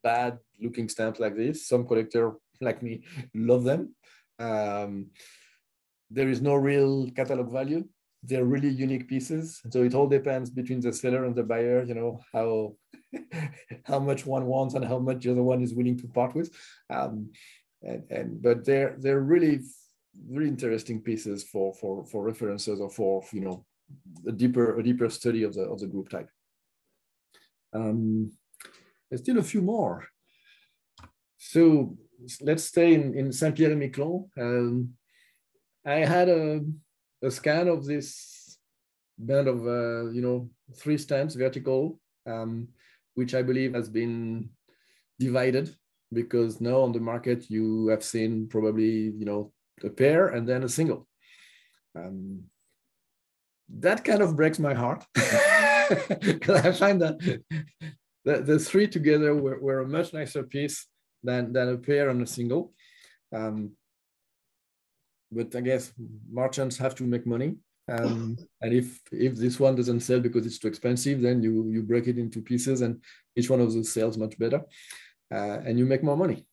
bad looking stamps like this. Some collectors like me love them. There is no real catalog value. they're really unique pieces. So it all depends between the seller and the buyer, you know, how how much one wants and how much the other one is willing to part with. But they're really interesting pieces for references or for, you know, a deeper study of the group type. There's still a few more. So let's stay in Saint-Pierre et Miquelon. I had a scan of this band of you know, 3 stamps vertical, which I believe has been divided, because now on the market you have seen probably, you know, a pair and then a single. That kind of breaks my heart, because I find that the 3 together were a much nicer piece than a pair and a single. But I guess merchants have to make money. And if this one doesn't sell because it's too expensive, then you break it into pieces and each one of those sells much better, and you make more money.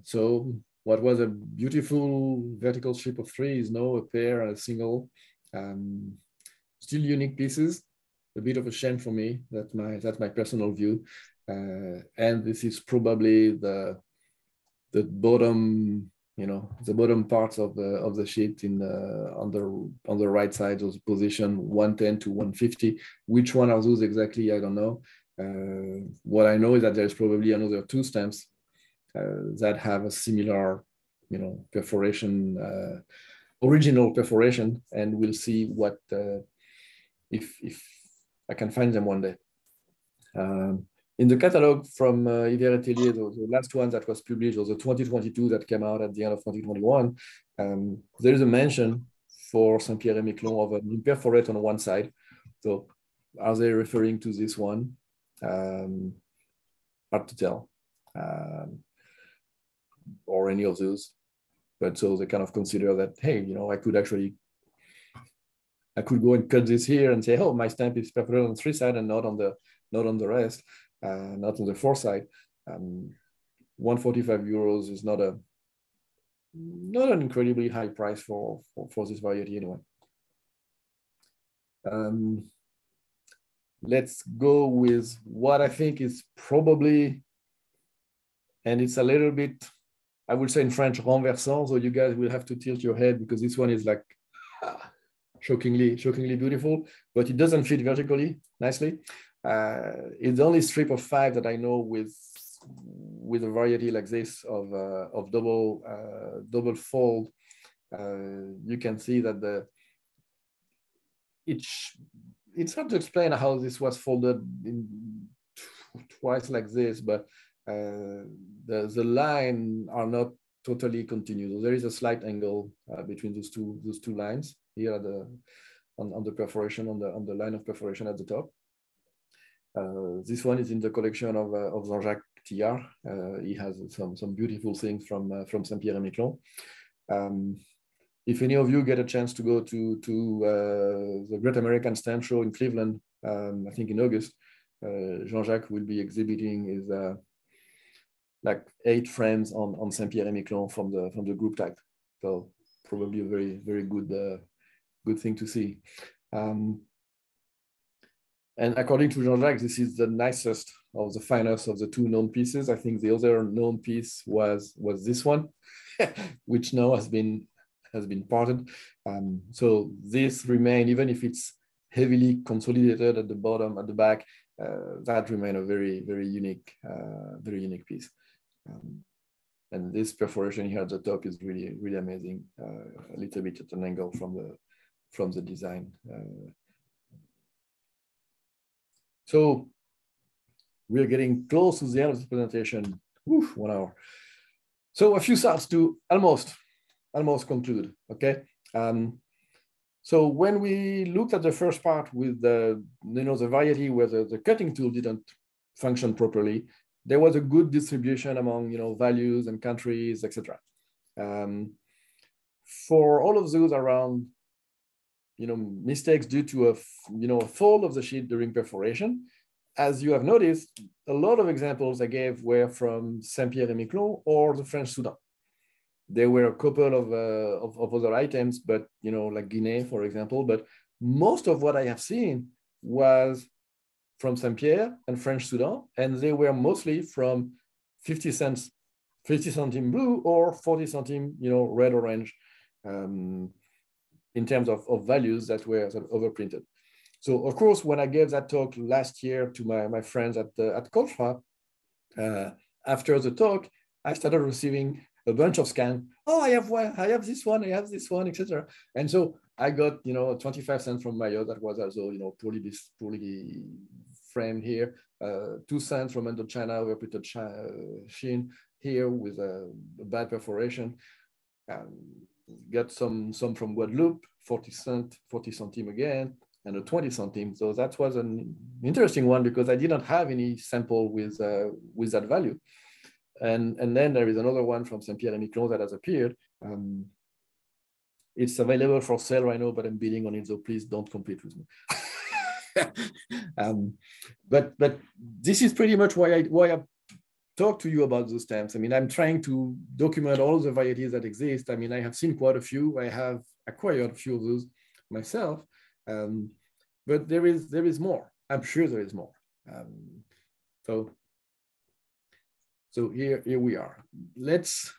So what was a beautiful vertical strip of 3 is now a pair and a single. Still unique pieces. A bit of a shame for me. That's my personal view. And this is probably the bottom, you know, the bottom parts of the sheet in on the right side of the position 110 to 150. Which one are those exactly? I don't know. What I know is that there's probably another 2 stamps that have a similar, you know, perforation, original perforation, and we'll see what if I can find them one day. In the catalog from Yves Atelier, the last one that was published was the 2022 that came out at the end of 2021. There is a mention for Saint-Pierre et Miquelon of an imperforate on one side. So are they referring to this one? Hard to tell. Or any of those. But so they kind of consider that, hey, you know, I could go and cut this here and say, oh, my stamp is perforated on 3 sides and not on the rest. Not on the 4 side. 145 euros is not an incredibly high price for this variety anyway. Let's go with what I think is probably, and it's a little bit, I would say in French, renversant, so you guys will have to tilt your head because this one is like shockingly beautiful, but it doesn't fit vertically nicely. It's the only strip of 5 that I know with a variety like this of double fold. You can see that it's hard to explain how this was folded in twice like this, but the line are not totally continuous. There is a slight angle between those two lines here at on the perforation, on the line of perforation at the top. This one is in the collection of Jean-Jacques Tillard. He has some beautiful things from Saint-Pierre et Miquelon. If any of you get a chance to go to the Great American Stamp Show in Cleveland, I think in August, Jean-Jacques will be exhibiting his like 8 frames on Saint-Pierre et Miquelon from the group type. So probably a very good thing to see. And according to Jean-Jacques, this is the nicest of the finest of the 2 known pieces. I think the other known piece was this one, which now has been parted. So this remain, even if it's heavily consolidated at the bottom, at the back, that remain a very unique piece. And this perforation here at the top is really amazing. A little bit at an angle from the design. So we're getting close to the end of the presentation. Oof, 1 hour. So a few thoughts to almost conclude. Okay. So when we looked at the first part with the variety where the cutting tool didn't function properly, there was a good distribution among values and countries, etc. For all of those around mistakes due to a fold of the sheet during perforation, as you have noticed, a lot of examples I gave were from Saint-Pierre et Miquelon or the French Soudan. There were a couple of other items, but like Guinea, for example. But most of what I have seen was from Saint-Pierre and French Sudan, and they were mostly from 50 cents, 50 centime blue or 40 centime, red orange, in terms of values that were sort of overprinted. So of course, when I gave that talk last year to my friends at Colfa, after the talk, I started receiving a bunch of scans. Oh, I have this one, etc. And so I got 25 cents from Mayo that was also poorly framed here. 2 cents from Indochina, we put a sheen here with a bad perforation. Got some from Guadeloupe, 40 centime again, and a 20 centime. So that was an interesting one because I did not have any sample with that value. And then there is another one from Saint-Pierre and Miquelon that has appeared. It's available for sale right now, but I'm bidding on it, so please don't compete with me. But this is pretty much why I talk to you about those stamps. I mean, I'm trying to document all the varieties that exist. I mean, I have seen quite a few. I have acquired a few of those myself, but there is more. I'm sure there is more. So here we are. Let's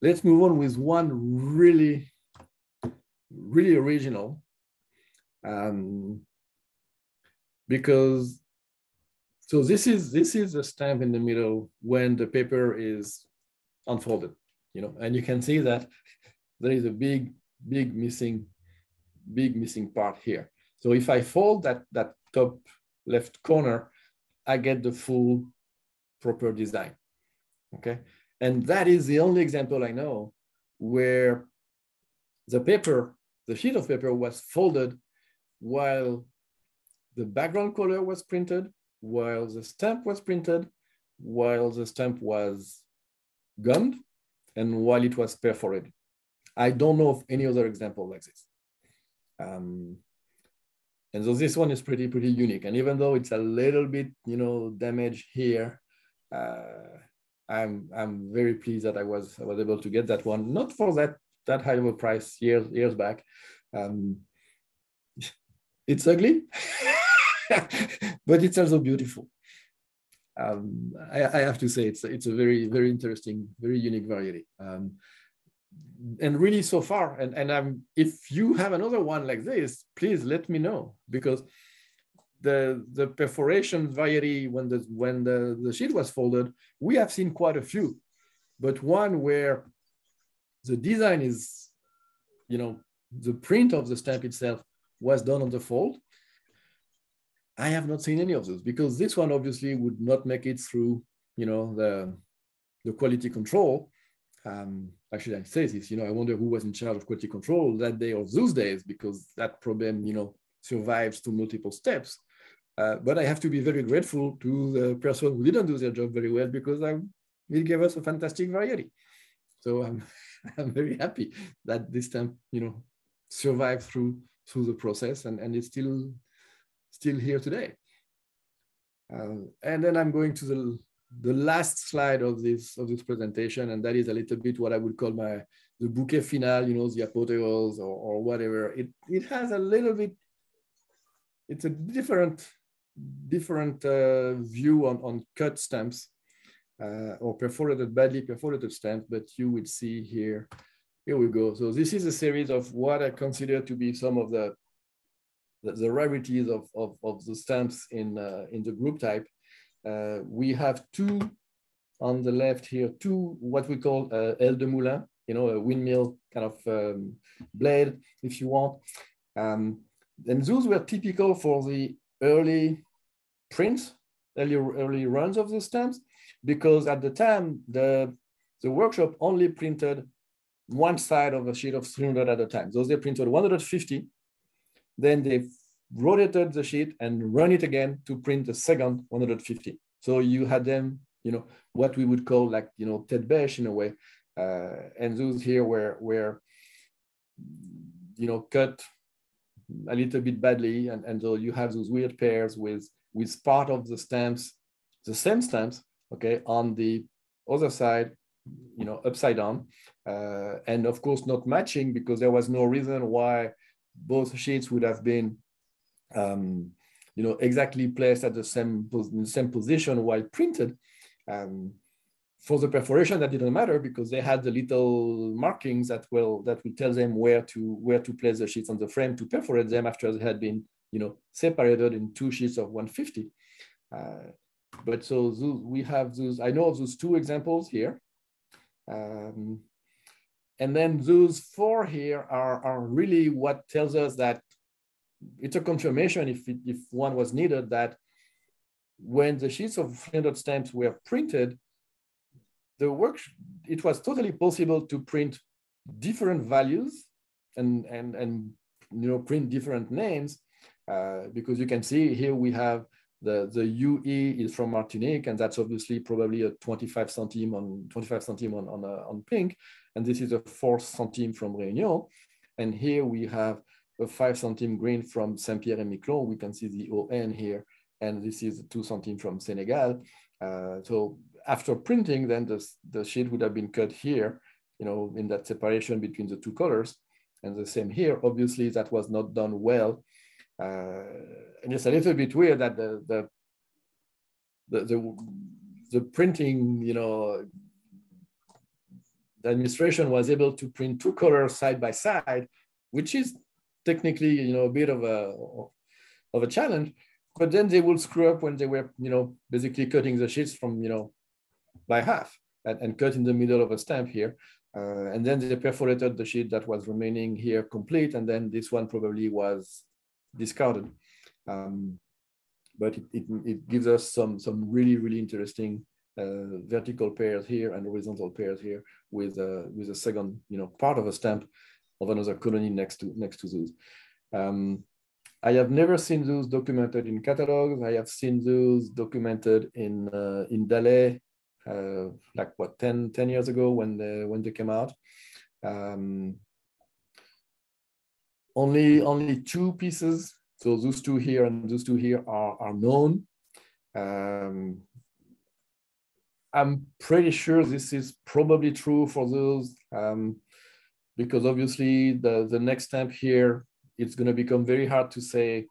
move on with one really original, because this is the stamp in the middle when the paper is unfolded, and you can see that there is a big missing part here. So if I fold that top left corner, I get the full proper design, okay? And that is the only example I know where the sheet of paper was folded while the background color was printed, while the stamp was printed, while the stamp was gummed, and while it was perforated. I don't know of any other example like this. And so this one is pretty unique. And even though it's a little bit, damaged here, I'm very pleased that I was able to get that one. Not for that high of a price years back. It's ugly, but it's also beautiful. I have to say it's a very interesting, very unique variety. And really so far, and if you have another one like this, please let me know, because the perforation variety, when the sheet was folded, we have seen quite a few, but one where the design is, the print of the stamp itself was done on the fold, I have not seen any of those, because this one obviously would not make it through, the quality control. Actually, I say this, I wonder who was in charge of quality control that day or those days, because that problem, survives to multiple steps. But I have to be very grateful to the person who didn't do their job very well, because it gave us a fantastic variety. So I'm very happy that this stamp, survived through the process, and it's still here today. And then I'm going to the last slide of this presentation, and that is a little bit what I would call the bouquet final, the apotheose or whatever. It has a little bit, it's a different view on cut stamps or badly perforated stamps, but you would see here we go. So this is a series of what I consider to be some of the rarities of the stamps in the group type. We have two on the left here, two what we call aile de moulin, a windmill kind of blade, if you want. And those were typical for the early prints, early runs of the stamps, because at the time, the workshop only printed one side of a sheet of 300 at a time. Those they printed 150, then they rotated the sheet and run it again to print the second 150. So you had them, what we would call like, tête bêche in a way. And those here were cut a little bit badly. And so you have those weird pairs with part of the stamps, the same stamps, okay, on the other side upside down, and of course not matching, because there was no reason why both sheets would have been exactly placed at the same position while printed. For the perforation, that didn't matter, because they had the little markings that will tell them where to place the sheets on the frame to perforate them after they had been separated in 2 sheets of 150. But so we have those. I know of those 2 examples here, and then those 4 here are really what tells us that it's a confirmation, if one was needed, that when the sheets of 300 stamps were printed, it was totally possible to print different values and print different names, because you can see here we have the UE is from Martinique, and that's obviously probably a 25 centime on pink, and this is a 4 centime from Réunion, and here we have a 5 centime green from Saint-Pierre and Miquelon. We can see the ON here, and this is 2 centime from Senegal. So after printing, then the sheet would have been cut here, in that separation between the 2 colors, and the same here. Obviously, that was not done well, and it's a little bit weird that the printing, the administration was able to print 2 colors side by side, which is technically, a bit of a challenge. But then they would screw up when they were, basically cutting the sheets from, by half and cut in the middle of a stamp here. And then they perforated the sheet that was remaining here complete. And then this one probably was discarded. But it gives us some really, really interesting vertical pairs here and horizontal pairs here with a second, part of a stamp of another colony next to those. I have never seen those documented in catalogs. I have seen those documented in Dalais, like what, 10 years ago when they came out. Only 2 pieces. So those 2 here and those 2 here are known. I'm pretty sure this is probably true for those, because obviously the next stamp here, it's going to become very hard to say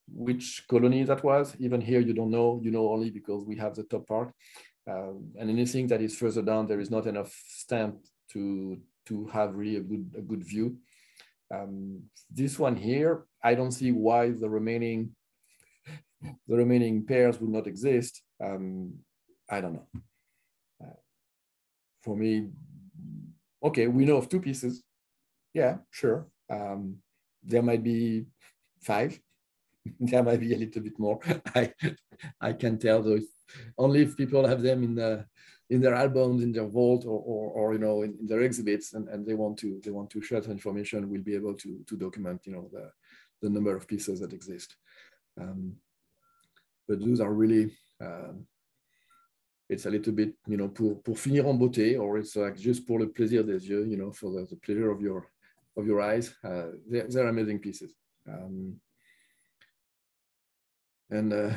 which colony that was. Even here, you don't know, only because we have the top part. And anything that is further down, there is not enough stamp to have really a good view. This one here, I don't see why the remaining pairs would not exist. I don't know. For me, okay, we know of 2 pieces. Yeah, sure. There might be 5. There might be a little bit more. I can tell, though, only if people have them in their albums, in their vault, or in their exhibits, and they want to share that information, we'll be able to document the number of pieces that exist. But those are really it's a little bit pour finir en beauté, or it's like just pour le plaisir des yeux, for the pleasure of your eyes. They're amazing pieces. And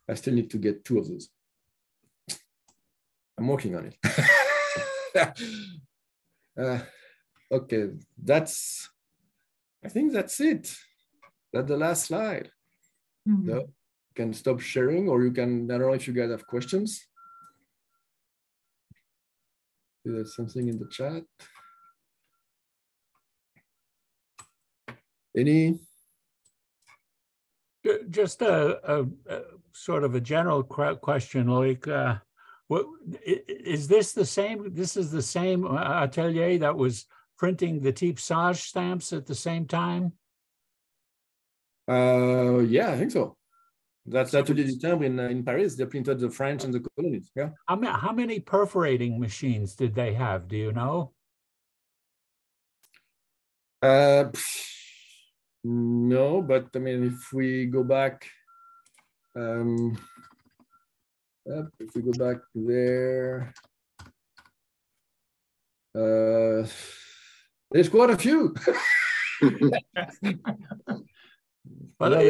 I still need to get 2 of those. I'm working on it. Okay, I think that's it. That's the last slide. Mm-hmm. No, you can stop sharing, or you can, I don't know if you guys have questions. There's something in the chat. Any? Just a sort of a general question, Loïc. Is this the same? This is the same atelier that was printing the type sage stamps at the same time? Yeah, I think so. That's Atelier du Timbre in Paris. They printed the French and the colonies. Yeah. How many perforating machines did they have? Do you know? No, but I mean, if we go back, there, there's quite a few. But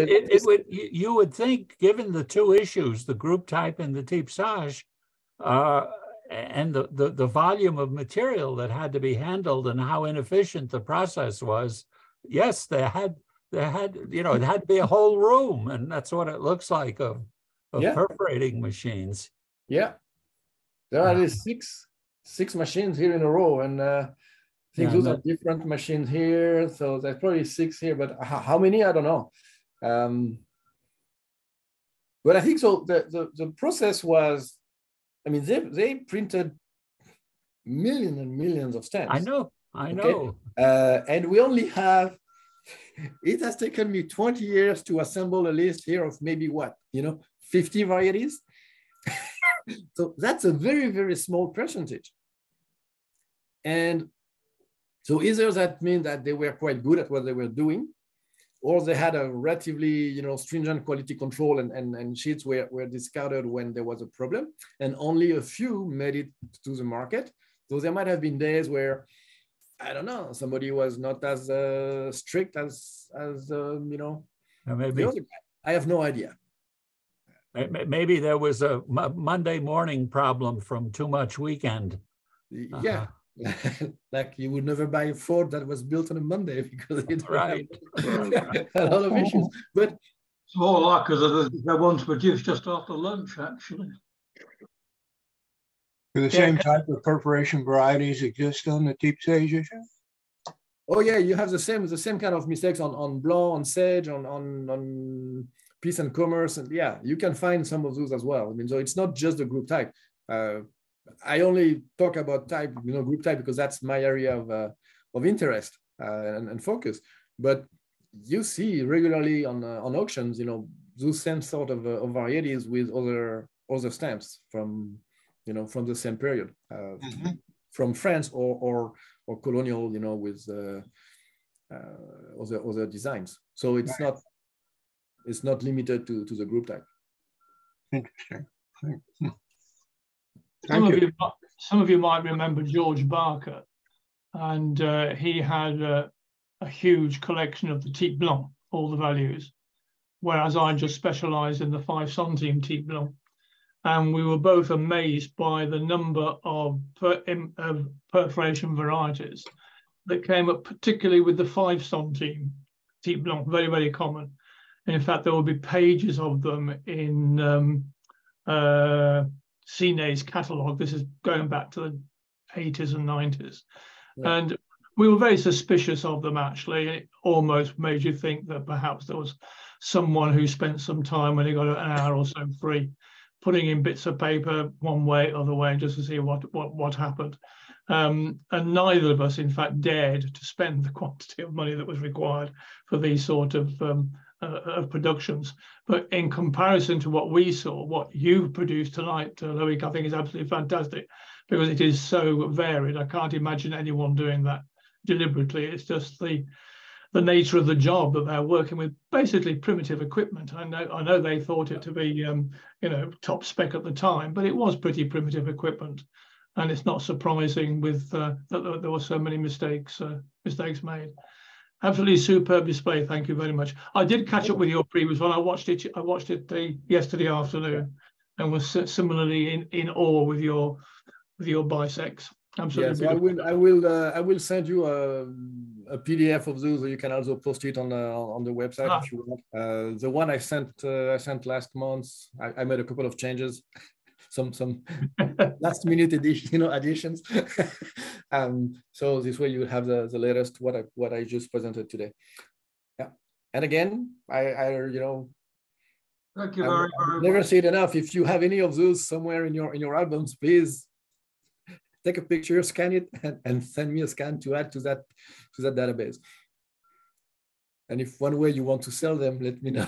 you would think, given the 2 issues, the group type and the type sage, the volume of material that had to be handled and how inefficient the process was. Yes, it had to be a whole room, and that's what it looks like of perforating machines. Yeah, there are these six machines here in a row, and I think those are different machines here. So there's probably 6 here, but how many, I don't know. But I think so. The process was, I mean, they printed millions and millions of stamps. I know. And we only have. It has taken me 20 years to assemble a list here of maybe 50 varieties. So that's a very, very small percentage. And so either that means that they were quite good at what they were doing, or they had a relatively stringent quality control, and sheets were discarded when there was a problem, and only a few made it to the market. So there might have been days where, I don't know, somebody was not as strict as maybe. I have no idea. Maybe there was a Monday morning problem from too much weekend. Yeah, like you would never buy a Ford that was built on a Monday because it had a lot of issues. But it's more like the ones produced just after lunch, actually. Do the same type of perforation varieties exist on the Type Sage issue? Oh yeah, you have the same kind of mistakes on Blanc, on Sage, on Peace and Commerce, and yeah, you can find some of those as well. I mean, so it's not just the group type. I only talk about type, group type, because that's my area of interest and focus. But you see regularly on auctions, those same sort of varieties with other stamps from the same period, from France or colonial, with other designs. So it's not limited to the group type. Interesting. Some of you might remember George Barker, and he had a huge collection of the Type Blanc, all the values, whereas I just specialised in the 5 centime Type Blanc. And we were both amazed by the number of perforation varieties that came up, particularly with the 5 centime Type Blanc, very, very common. And in fact, there will be pages of them in Cine's catalogue. This is going back to the 80s and 90s. Yeah. And we were very suspicious of them, actually. It almost made you think that perhaps there was someone who spent some time when he got an hour or so free, putting in bits of paper one way, other way, just to see what happened. And neither of us, in fact, dared to spend the quantity of money that was required for these sort of productions. But in comparison to what we saw, what you've produced tonight, Loïc, I think is absolutely fantastic, because it is so varied. I can't imagine anyone doing that deliberately. It's just the nature of the job that they're working with, basically primitive equipment. I know they thought it to be top spec at the time, but it was pretty primitive equipment, and it's not surprising with that there were so many mistakes made. Absolutely superb display. Thank you very much. I did catch up with your previous one. I watched it yesterday afternoon, and was similarly in awe with your Bisects. Absolutely. Yes, I will send you a PDF of those, so you can also post it on the website if you want. The one I sent last month, I made a couple of changes, some last minute additions. So this way you have the latest what I just presented today. Yeah, and again, thank you very much. Never say it enough. If you have any of those somewhere in your albums, please take a picture, scan it, and send me a scan to add to that database. And if one way you want to sell them, let me know.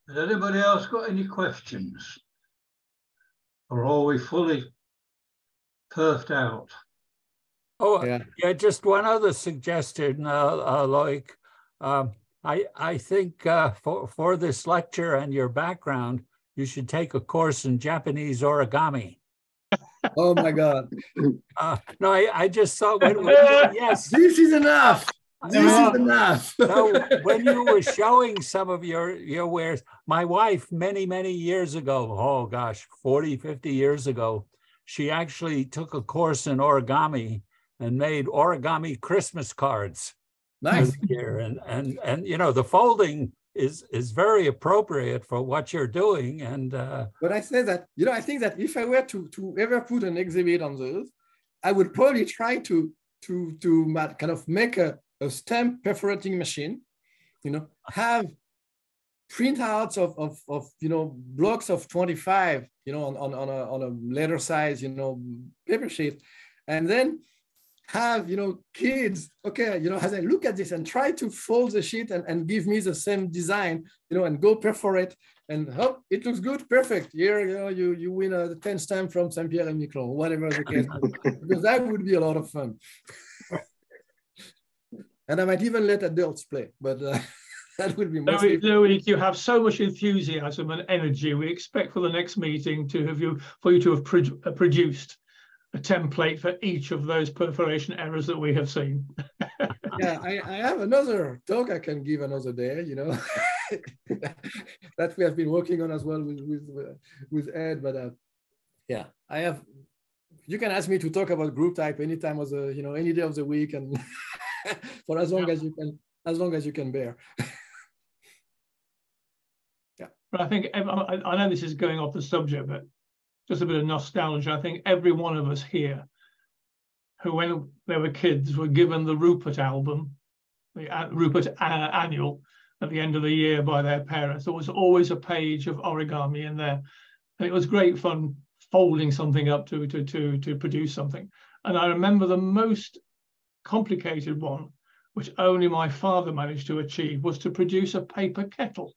Has anybody else got any questions? Or are we fully perfed out? Oh, yeah, just one other suggestion, Loïc. I think for this lecture and your background, you should take a course in Japanese origami. Oh my God. No, I just thought, yes. This is enough. This is the math. So when you were showing some of your wares, my wife many years ago, oh gosh, 40, 50 years ago, she actually took a course in origami and made origami Christmas cards. Nice. Here. And you know, the folding is very appropriate for what you're doing. And but I say that, you know, I think that if I were to ever put an exhibit on those, I would probably try to kind of make a stamp perforating machine, you know, have printouts of you know, blocks of 25, you know, on a letter size, you know, paper sheet, and then have, you know, kids, okay, you know, as I look at this and try to fold the sheet and give me the same design, you know, and go perforate, and oh, it looks good, perfect. Here, you know, you win a 10 stamp from Saint Pierre and Miquelon, whatever the case, because that would be a lot of fun. And I might even let adults play, but that would be mostly. Loïc, you have so much enthusiasm and energy. We expect for the next meeting for you to have produced a template for each of those perforation errors that we have seen. Yeah, I have another talk I can give another day, you know, that we have been working on as well with Ed. But yeah, I have. You can ask me to talk about group type anytime of the, you know, any day of the week, and for as long as you can bear. Yeah. But I think I know this is going off the subject, but just a bit of nostalgia. I think every one of us here who, when they were kids, were given the Rupert album, the Rupert annual at the end of the year by their parents. There was always a page of origami in there. And it was great fun folding something up to produce something. And I remember the most complicated one, which only my father managed to achieve, was to produce a paper kettle.